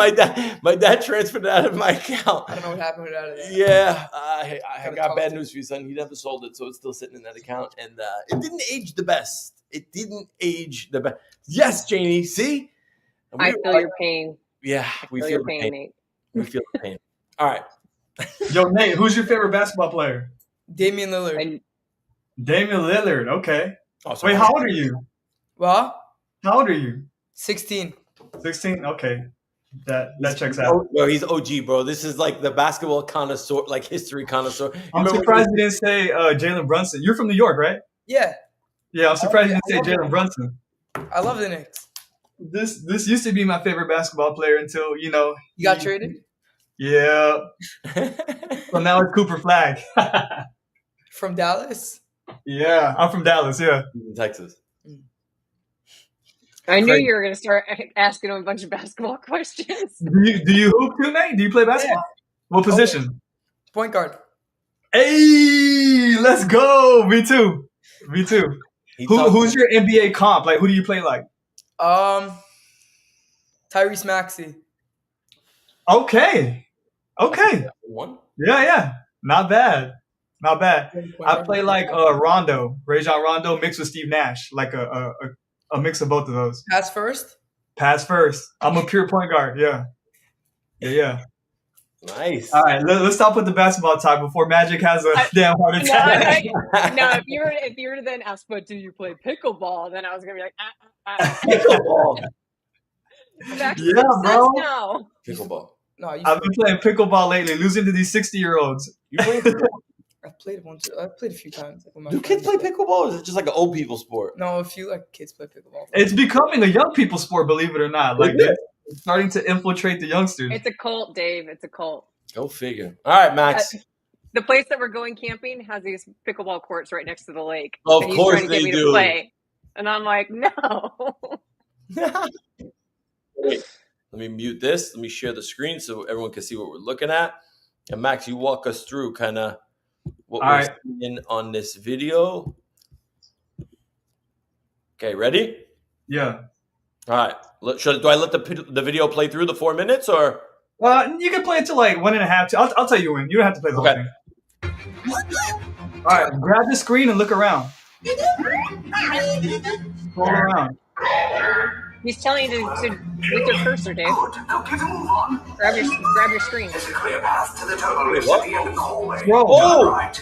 my dad transferred it out of my account. I don't know what happened with it out of there. Yeah, I got bad news for you, son. He never sold it, so it's still sitting in that account. And it didn't age the best. It didn't age the best. Yes, Janie, see? I feel your pain. Yeah, we feel your the pain, pain. Nate. We feel the pain. All right. Yo, Nate, who's your favorite basketball player? Damian Lillard. Damian Lillard. Okay. Oh, so wait, how old are you? What? How old are you? 16. 16? Okay. That checks out. Bro, he's OG, bro. This is like the basketball connoisseur, like history connoisseur. I'm surprised you didn't say Jalen Brunson. You're from New York, right? Yeah. Yeah, I'm surprised you didn't say Jalen Brunson. I love the Knicks. This used to be my favorite basketball player until, You got traded? Yeah. So now it's Cooper Flag. From Dallas? Yeah, I'm from Dallas, yeah. He's in Texas. I knew you were going to start asking him a bunch of basketball questions. Do you hoop too, Nate? Do you play basketball? Yeah. What position? Point guard. Hey, let's go. Me too. Who's your NBA comp? Like, who do you play like? Tyrese Maxey. Okay. One? Yeah. Not bad. I play like Rondo, Rajon Rondo mixed with Steve Nash, like a mix of both of those. Pass first. I'm a pure point guard. Yeah. Nice. All right, let's stop with the basketball talk before Magic has a damn heart attack. No, if you were to then ask, but do you play pickleball? Then I was gonna be like, Pickleball. Yeah, bro. No. Pickleball. No, I've been playing pickleball lately, losing to these 60-year-olds. You play pickleball? I've played once. I've played a few times. Do kids play pickleball, or is it just like an old people sport? No, a few kids play pickleball. It's becoming a young people sport, believe it or not. Like it's starting to infiltrate the youngsters. It's a cult, Dave. It's a cult. Go figure. All right, Max. The place that we're going camping has these pickleball courts right next to the lake. Of and he's course trying to get they me do. to play. And I'm like, no. Wait, let me mute this. Let me share the screen so everyone can see what we're looking at. And Max, you walk us through kind of what we're seeing on this video. Okay, ready? Yeah. All right. Do I let the video play through the 4 minutes or? You can play it to like 1.5. I'll tell you when. You don't have to play the whole thing. All right, grab the screen and look around. Scroll around. He's telling you to with your cursor, Dave. Grab your screen. There's a clear path to the turbo lift What? at the end of the hallway. Scroll. Right.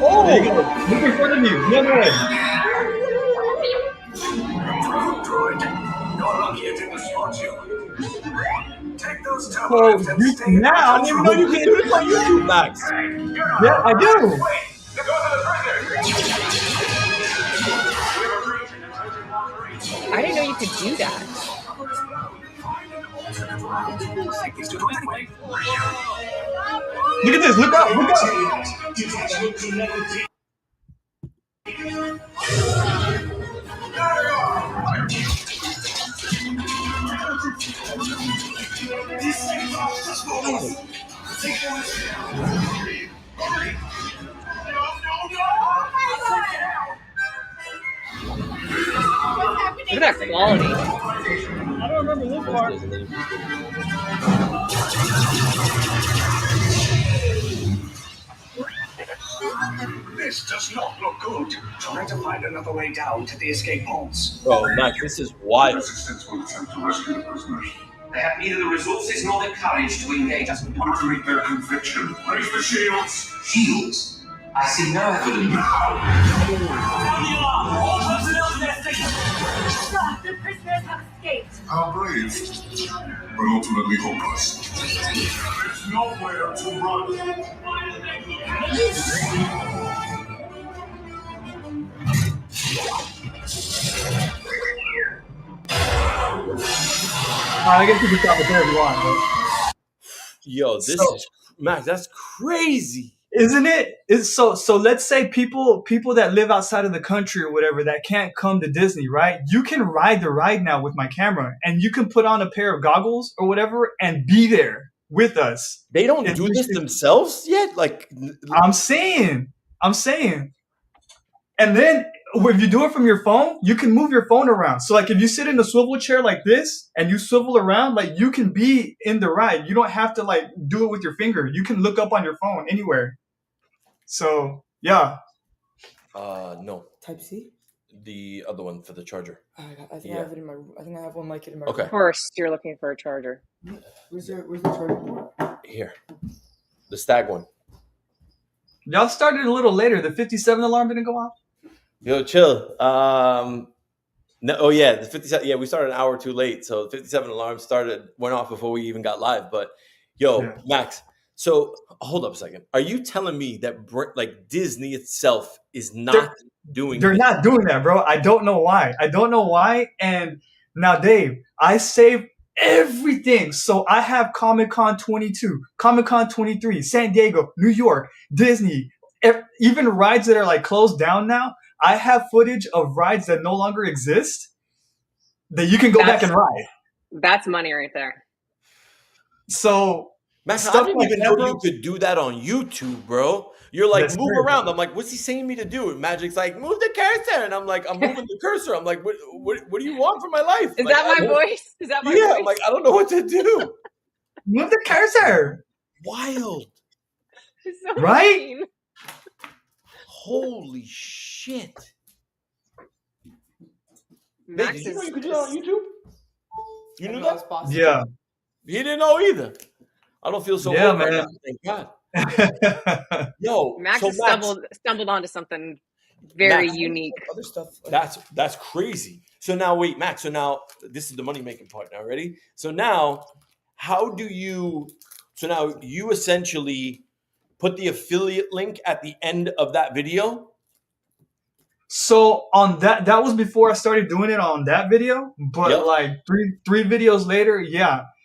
There you go. Look in front of you. The other way. Droid, you're lucky it didn't spot you. Take those turbo So lifts and you stay now. I didn't even know you could do this on YouTube, Max. Yeah, I do. I didn't know you could do that. Look at this. Look up. Look at that quality. I don't remember this part. This does not look good. Try to find another way down to the escape pods. Bro, Max, this is wild. Resistance will attempt to rescue the prisoners. They have neither the resources nor the courage to engage us. Underneath their conviction, raise the shields. Shields? I see no evidence. All personnel to their stations. Stop! The prisoners have escaped. How brave, but ultimately hopeless. There's nowhere to run. I guess you can stop it there if you want. But. Yo, this is Max. That's crazy, isn't it? So let's say people that live outside of the country or whatever that can't come to Disney, right? You can ride the ride now with my camera, and you can put on a pair of goggles or whatever and be there with us. They don't do this themselves yet. Like I'm saying, and then. If you do it from your phone, you can move your phone around. So like if you sit in a swivel chair like this and you swivel around, like you can be in the ride. You don't have to like do it with your finger. You can look up on your phone anywhere. So yeah. No. Type C? The other one for the charger. I think I have it in my. I think I have one like it in my. Okay. Of course, you're looking for a charger. Where's the charger? Here, the Stag one. Y'all started a little later. The 57 alarm didn't go off. Yo, chill. No, oh yeah, the 57. Yeah, we started an hour or two late, so the 57 alarm went off before we even got live. But yo, Max. So hold up a second. Are you telling me that like Disney itself is not doing? They're not doing that, bro. I don't know why. And now, Dave, I save everything. So I have Comic-Con 22, Comic-Con 23, San Diego, New York, Disney, even rides that are like closed down now. I have footage of rides that no longer exist that you can go back and ride. That's money right there. So, Max, I didn't even know you could do that on YouTube, bro. You're like, move around. I'm like, what's he saying me to do? And Magic's like, move the cursor. And I'm like, I'm moving the cursor. I'm like, what do you want from my life? Is like, that my voice? Is that my voice? I'm like, I don't know what to do. Move the cursor. Wild. So right? mean. Holy shit. Max, did you know you could do that on YouTube? You knew that? Yeah. He didn't know either. I don't feel so old right now. Thank God. Yo, Max so stumbled onto something very unique. Other stuff. That's crazy. So now wait, Max. So now this is the money making part now. Ready? So now you essentially put the affiliate link at the end of that video? So on that was before I started doing it on that video, but like three videos later,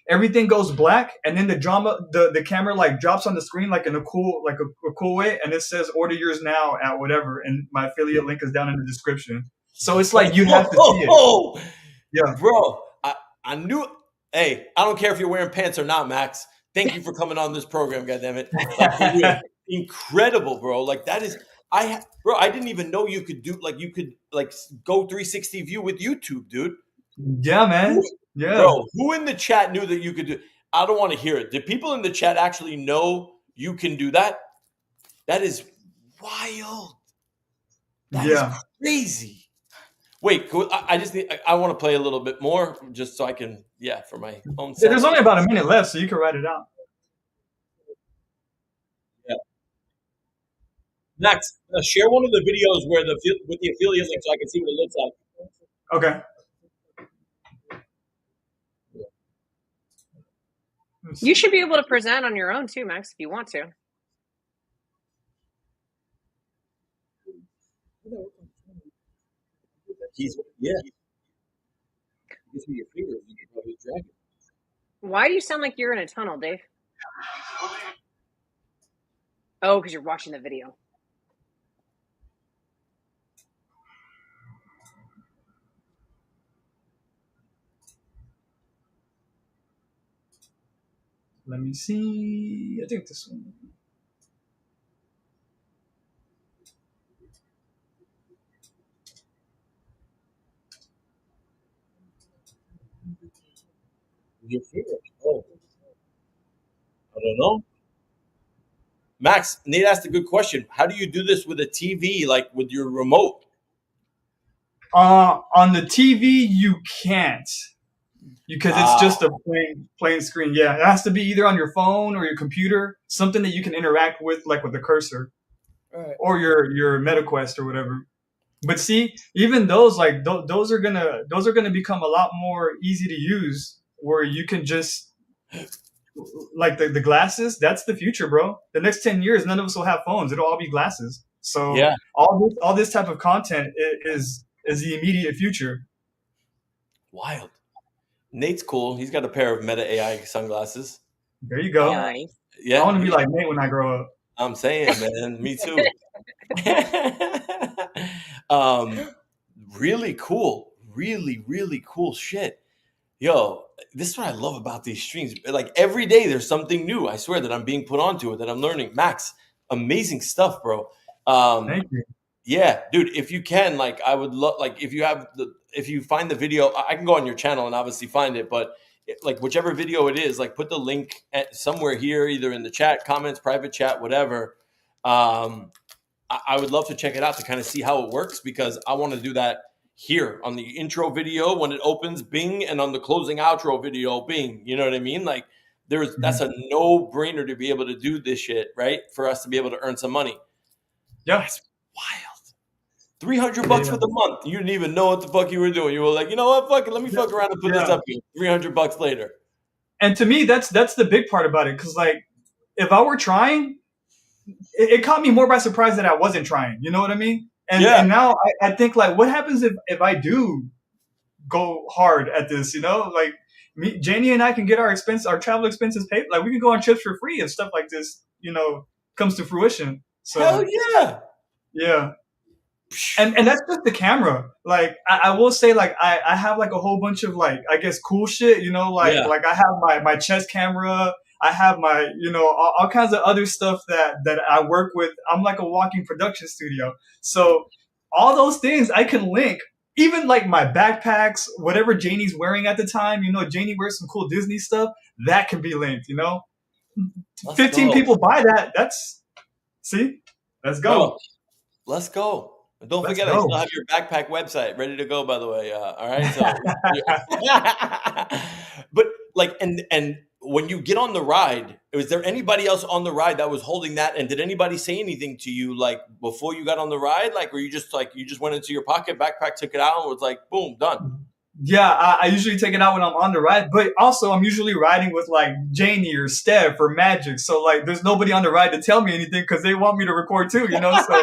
everything goes black, and then the camera like drops on the screen like in a cool way, and it says order yours now at whatever, and my affiliate link is down in the description. So it's like you have to see it. Yeah, bro, I knew. Hey, I don't care if you're wearing pants or not, Max. Thank you for coming on this program, goddammit. Like, incredible, bro. Like that is, I didn't even know you could go 360 view with YouTube, dude. Yeah, man. Yeah. Bro, who in the chat knew that you could do? I don't want to hear it. Did people in the chat actually know you can do that? That is wild. That is crazy. Wait, I want to play a little bit more just so I can, for my own self. There's only about a minute left, so you can write it out. Yeah. Max, share one of the videos with the affiliate link so I can see what it looks like. Okay. You should be able to present on your own too, Max, if you want to. Why do you sound like you're in a tunnel, Dave? Oh, because you're watching the video. Let me see. I think this one. Your favorite? Oh, I don't know. Max, Nate asked a good question. How do you do this with a TV, like with your remote? On the TV, you can't. Because it's just a plain screen. Yeah, it has to be either on your phone or your computer, something that you can interact with, like with the cursor. or your MetaQuest or whatever. But see, even those like those are gonna become a lot more easy to use, where you can just like the glasses. That's the future, bro. The next 10 years, none of us will have phones. It'll all be glasses. So Yeah. all this type of content is the immediate future. Wild. Nate's cool. He's got a pair of Meta AI sunglasses. There you go. Nice. I want to be like Nate when I grow up. I'm saying, man, me too. Really cool. Really, really cool shit. Yo, this is what I love about these streams. Like every day there's something new. I swear that I'm being put onto it, that I'm learning. Max, amazing stuff, bro. Thank you. Yeah, dude, if you can, like I would love like if you find the video, I can go on your channel and obviously find it, but like whichever video it is, like put the link somewhere here, either in the chat, comments, private chat, whatever. I would love to check it out to kind of see how it works, because I want to do that here on the intro video when it opens, bing, and on the closing outro video, bing. You know what I mean? Like that's a no-brainer to be able to do this shit, right? For us to be able to earn some money. Yeah. That's wild. $300 for the month. You didn't even know what the fuck you were doing. You were like, you know what? Fuck it. Let me fuck around and put this up here. $300 later. And to me, that's the big part about it. Because like, if I were trying, it caught me more by surprise that I wasn't trying. You know what I mean? And now I think like, what happens if I do go hard at this? You know, like Janie and I can get our travel expenses paid. Like we can go on trips for free and stuff like this. You know, comes to fruition. So hell yeah, yeah. And that's just the camera. Like I will say, like I have like a whole bunch of like I guess cool shit. You know, like I have my chest camera. I have my all kinds of other stuff that I work with. I'm like a walking production studio. So all those things I can link. Even like my backpacks, whatever Janie's wearing at the time. You know, Janie wears some cool Disney stuff. That can be linked. You know, 15 people buy that. Let's go. Bro, let's go. Don't forget, I still have your backpack website ready to go, by the way. All right. So, but like, and when you get on the ride, was there anybody else on the ride that was holding that? And did anybody say anything to you like before you got on the ride? Like, were you just like, you just went into your pocket, backpack, took it out and was like, boom, done? Yeah, I usually take it out when I'm on the ride, but also I'm usually riding with like Janie or Steph or Magic. So like, there's nobody on the ride to tell me anything because they want me to record too, you know. So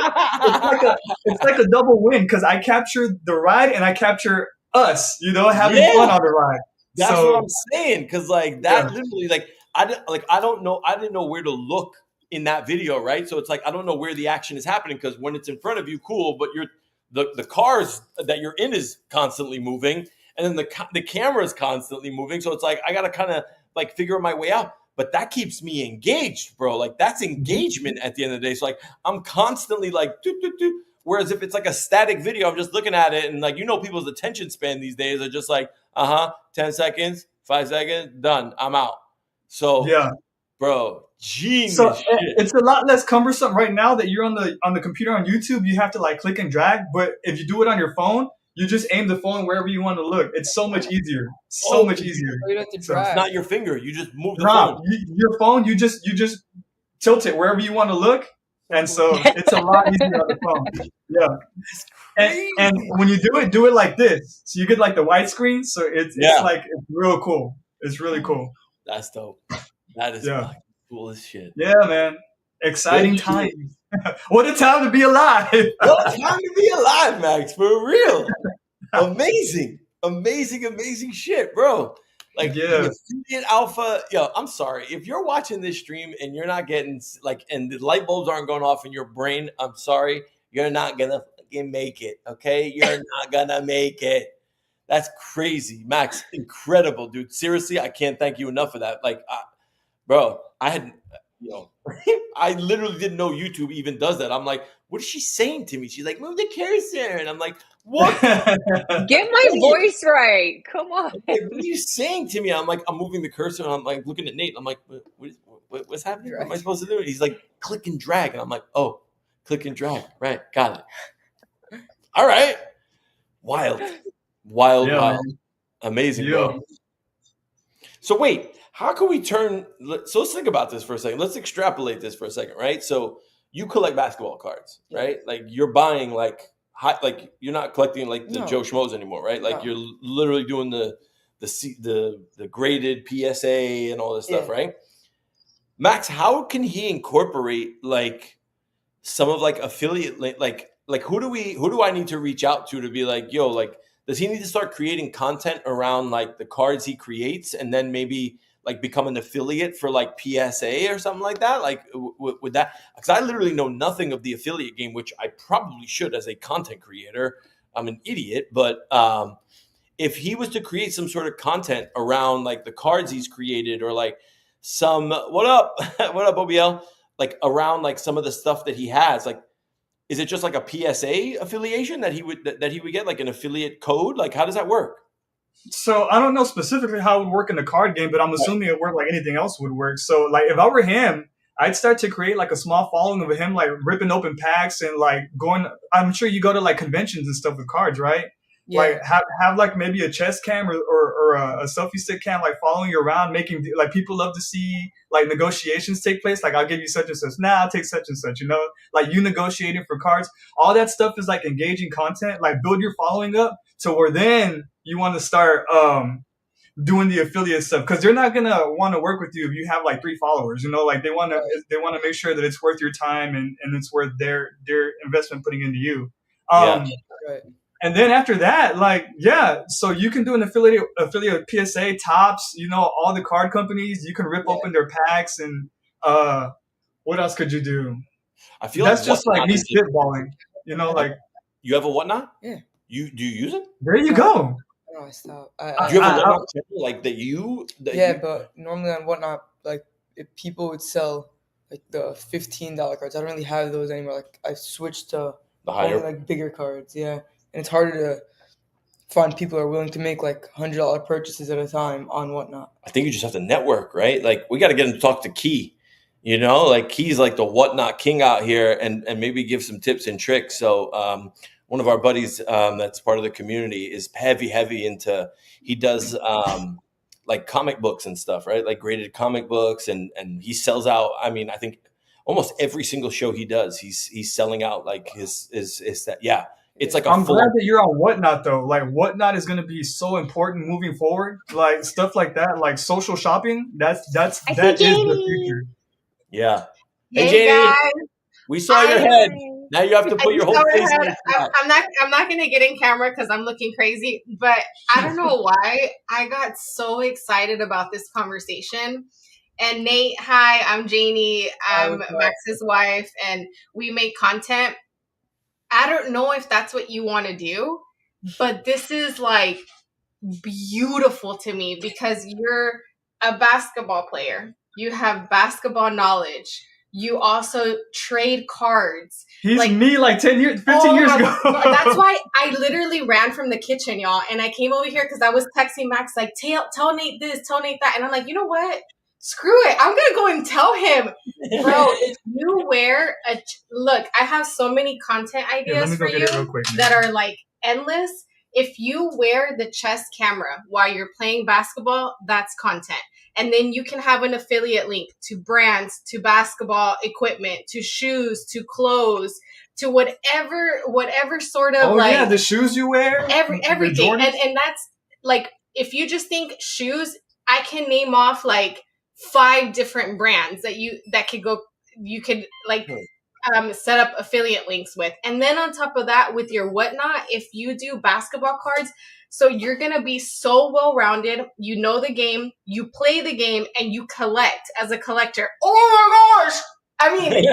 it's like a double win because I capture the ride and I capture us, you know, having fun on the ride. That's what I'm saying, because like that literally, like I didn't know where to look in that video, right? So it's like I don't know where the action is happening because when it's in front of you, cool, but the cars that you're in is constantly moving. And then the camera is constantly moving. So it's like, I got to kind of like figure my way out. But that keeps me engaged, bro. Like that's engagement at the end of the day. So like, I'm constantly like, doo, doo, doo. Whereas if it's like a static video, I'm just looking at it. And like, people's attention span these days are just like, 10 seconds, 5 seconds, done. I'm out. So yeah, bro, genius. So shit. It's a lot less cumbersome right now that you're on the computer on YouTube. You have to like click and drag. But if you do it on your phone, you just aim the phone wherever you want to look. It's so much easier. Much easier. You don't have to drag. It's not your finger. You just move the phone. Your phone, you just tilt it wherever you want to look. And so it's a lot easier on the phone. Yeah. And when you do it like this. So you get like the widescreen. So it's like, it's real cool. It's really cool. That's dope. That is fucking cool as shit. Yeah, man. Exciting times. What a time to be alive. What a time to be alive, Max, for real. Amazing shit, bro. Like the affiliate alpha, I'm sorry. If you're watching this stream and you're not getting like, and the light bulbs aren't going off in your brain, I'm sorry. You're not going to fucking make it. Okay. You're not going to make it. That's crazy. Max, incredible, dude. Seriously, I can't thank you enough for that. Like, bro, I literally didn't know YouTube even does that. I'm like, what is she saying to me? She's like, move the cursor. And I'm like, what? Get my voice right. Come on. Like, what are you saying to me? I'm like, I'm moving the cursor and I'm like looking at Nate. I'm like, what's happening? What am I supposed to do? And he's like, click and drag. And I'm like, oh, click and drag. Right. Got it. All right. Wild. Amazing. Bro. So wait, how can we so let's think about this for a second. Let's extrapolate this for a second, right? So you collect basketball cards, right? Like you're buying like you're not collecting like the Joe Schmoes anymore, right? Like you're literally doing the graded PSA and all this stuff, right? Max, how can he incorporate like some of like affiliate like who do I need to reach out to be like, yo, like does he need to start creating content around like the cards he creates and then maybe like become an affiliate for like PSA or something like that? Like with that, because I literally know nothing of the affiliate game, which I probably should as a content creator. I'm an idiot, but if he was to create some sort of content around like the cards he's created or like some what up OBL, like around like some of the stuff that he has, like is it just like a PSA affiliation that he would get, like an affiliate code? Like how does that work? So I don't know specifically how it would work in the card game, but I'm assuming it worked like anything else would work. So like if I were him, I'd start to create like a small following of him, like ripping open packs and like going. I'm sure you go to like conventions and stuff with cards, right? Yeah. Like have like maybe a chest cam or a selfie stick cam like following you around, making like people love to see like negotiations take place. Like I'll give you such and such. Nah, I'll take such and such. You know, like you negotiating for cards. All that stuff is like engaging content. Like build your following up to where then you want to start doing the affiliate stuff, because they're not gonna want to work with you if you have like 3 followers. You know, like they want to make sure that it's worth your time and it's worth their investment putting into you. Right. And then after that, like, yeah, so you can do an affiliate PSA, Topps, you know, all the card companies, you can rip open their packs and what else could you do? I feel that's just like me spitballing, you know, like. You have a whatnot? Yeah. Do you use it? There you go. No, I stopped. Do you have a whatnot channel like but normally on whatnot, like if people would sell like the $15 cards, I don't really have those anymore. Like I switched to the higher, like bigger cards, yeah. And it's harder to find people who are willing to make like $100 purchases at a time on whatnot. I think you just have to network, right? Like we got to get him to talk to Key. You know, like Key's like the whatnot king out here, and maybe give some tips and tricks. So one of our buddies that's part of the community is heavy into. He does like comic books and stuff, right? Like graded comic books, and he sells out. I mean, I think almost every single show he does, he's selling out like his that. Yeah. It's like I'm glad that you're on whatnot though. Like whatnot is going to be so important moving forward. Like stuff like that, like social shopping. That is the future. Yeah. Hey Janie, guys, we saw your head. Now you have to put your whole face in it. I'm not going to get in camera because I'm looking crazy. But I don't know why I got so excited about this conversation. And Nate, hi, I'm Janie. I'm Max's wife, and we make content. I don't know if that's what you want to do, but this is like beautiful to me because you're a basketball player. You have basketball knowledge. You also trade cards. He's like me like 10 years, 15 years ago. That's why I literally ran from the kitchen, y'all. And I came over here because I was texting Max like, tell Nate this, tell Nate that. And I'm like, you know what? Screw it. I'm going to go and tell him. Bro, if you wear look, I have so many content ideas for you that are like endless. If you wear the chest camera while you're playing basketball, that's content. And then you can have an affiliate link to brands, to basketball equipment, to shoes, to clothes, to whatever sort of the shoes you wear, everything. And that's like, if you just think shoes, I can name off like 5 different brands that you could like set up affiliate links with. And then on top of that, with your whatnot, if you do basketball cards, so you're going to be so well-rounded. You know the game, you play the game, and you collect as a collector. Oh my gosh! I mean, if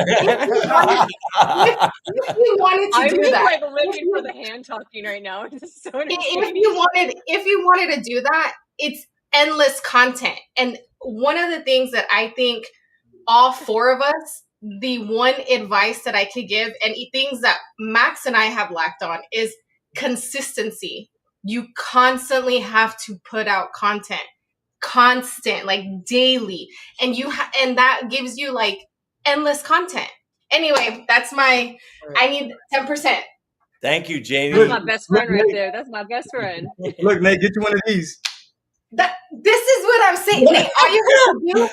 you wanted to do that. I'm like living for the hand talking right now. It's so if you wanted to do that, it's endless content. And one of the things that I think all 4 of us, the one advice that I could give, and things that Max and I have lacked on, is consistency. You constantly have to put out content, like daily, and and that gives you like endless content. Anyway, that's I need 10%. Thank you, Janie. That's my best friend right there. That's my best friend. Look, Nate, get you one of these. This is what I'm saying. Nate, all you gotta do,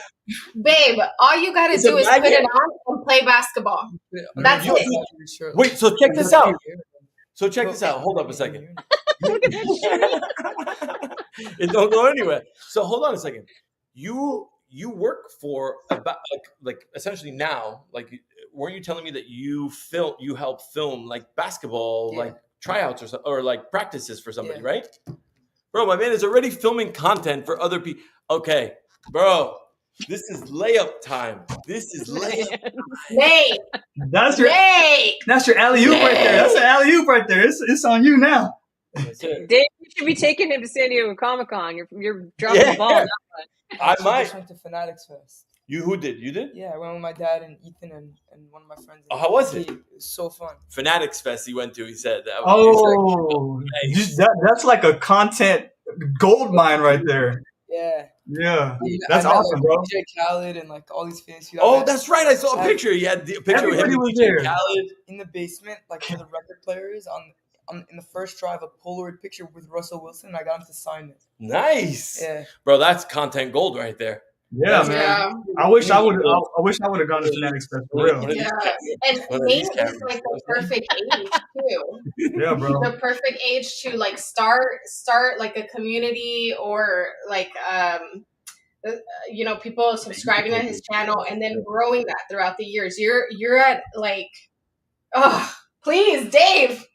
babe, all you gotta do is put it on and play basketball. That's it. Wait, so check this out. Hold up a second. It don't go anywhere. So hold on a second. You work for about like essentially now, like weren't you telling me that you help film like basketball like tryouts or like practices for somebody, right? Bro, my man is already filming content for other people. Okay, bro. This is layup time. Nate. That's your alley-oop right there. That's an alley-oop right there. It's on you now. Dave, you should be taking him to San Diego Comic-Con. You're dropping the ball on that one. I just went to Fanatics Fest. Who did? You did? Yeah, I went with my dad and Ethan and one of my friends. Oh, how was it? It was so fun. Fanatics Fest he went to, he said. That's like a content gold mine right there. Yeah. Yeah. That's awesome, like, bro. DJ Khaled and like all these famous people. Oh, that's right. I saw a picture. He had a picture of him was DJ there. Khaled. In the basement, like where the record player is, in the first drive, a Polaroid picture with Russell Wilson, and I got him to sign it. Nice. Yeah. Bro, that's content gold right there. Yeah, man. I wish I would have gone to Fanatics Fest for real. Yeah. And Nate is like the perfect age too. Yeah, bro. The perfect age to like start like a community or like people subscribing to his channel and then growing that throughout the years. You're at like, please, Dave.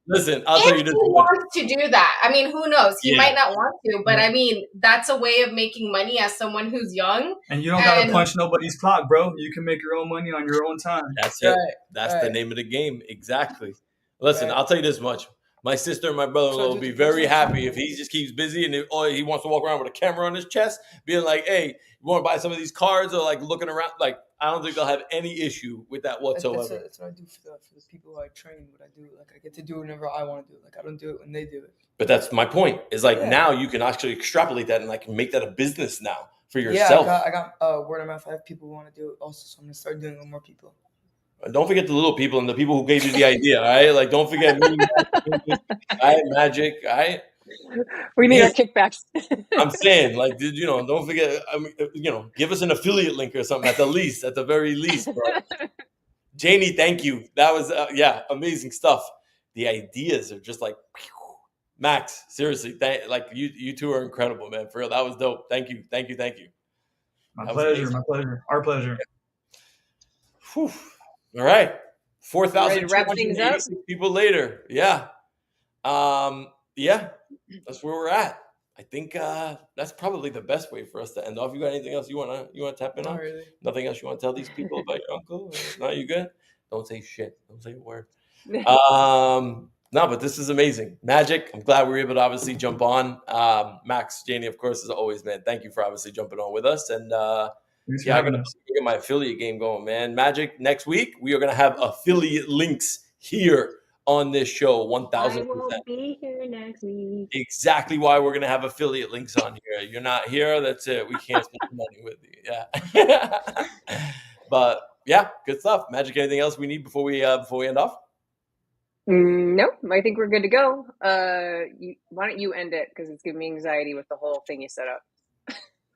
Listen, I'll tell you this. If he wants to do that, I mean, who knows? He might not want to, but I mean, that's a way of making money as someone who's young. And you don't gotta punch nobody's clock, bro. You can make your own money on your own time. That's it. That's the name of the game. Exactly. Listen, I'll tell you this much. My sister and my brother-in-law will be very happy if he just keeps busy and he wants to walk around with a camera on his chest, being like, hey, you want to buy some of these cards, or like looking around. Like, I don't think they'll have any issue with that whatsoever. That's what I do for the people who I train. What I do, like I get to do whenever I want to do it. Like I don't do it when they do it. But that's my point. Is like now you can actually extrapolate that and like make that a business now for yourself. Yeah, I got word of mouth. I have people who want to do it also, so I'm gonna start doing it with more people. Don't forget the little people and the people who gave you the idea, all right? Like, don't forget me. I Magic, all right? We need our kickbacks. I'm saying, like, don't forget, give us an affiliate link or something at the very least, bro. Janie, thank you. That was, amazing stuff. The ideas are just like, Max, seriously, you two are incredible, man. For real, that was dope. Thank you. My pleasure. Our pleasure. Whew. All right. 4,286 people later. Yeah. That's where we're at. I think that's probably the best way for us to end off. You got anything else you wanna tap in on? Not really. Nothing else you want to tell these people about your uncle? No, you good? Don't say shit. Don't say a word. No, but this is amazing. Magic. I'm glad we were able to obviously jump on. Max, Janie, of course, as always, man. Thank you for obviously jumping on with us. And I gotta get my affiliate game going, man. Magic, next week we are gonna have affiliate links here on this show. 1,000%. I will be here next week. Exactly why we're gonna have affiliate links on here. You're not here. That's it. We can't spend money with you. Yeah. But yeah, good stuff. Magic. Anything else we need before we end off? No, I think we're good to go. Why don't you end it, because it's giving me anxiety with the whole thing you set up.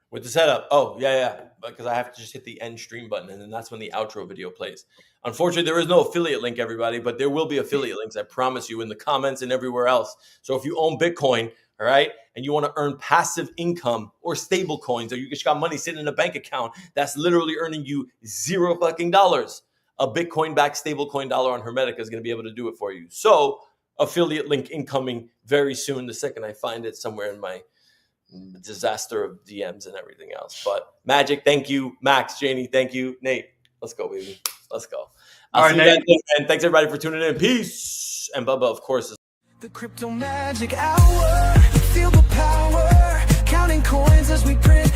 With the setup. Oh, yeah. Because I have to just hit the end stream button, and then that's when the outro video plays. Unfortunately, there is no affiliate link, everybody, but there will be affiliate links, I promise you, in the comments and everywhere else. So if you own Bitcoin, all right, and you want to earn passive income or stable coins, or you just got money sitting in a bank account that's literally earning you $0 a Bitcoin-backed stablecoin dollar on Hermetica is going to be able to do it for you. So affiliate link incoming very soon, the second I find it somewhere in my disaster of DMs and everything else. But Magic, thank you. Max, Janie, thank you. Nate, let's go, baby. Let's go. I'll see you guys later, and thanks everybody for tuning in. Peace. And Bubba, of course, is the crypto magic hour. Feel the power, counting coins as we print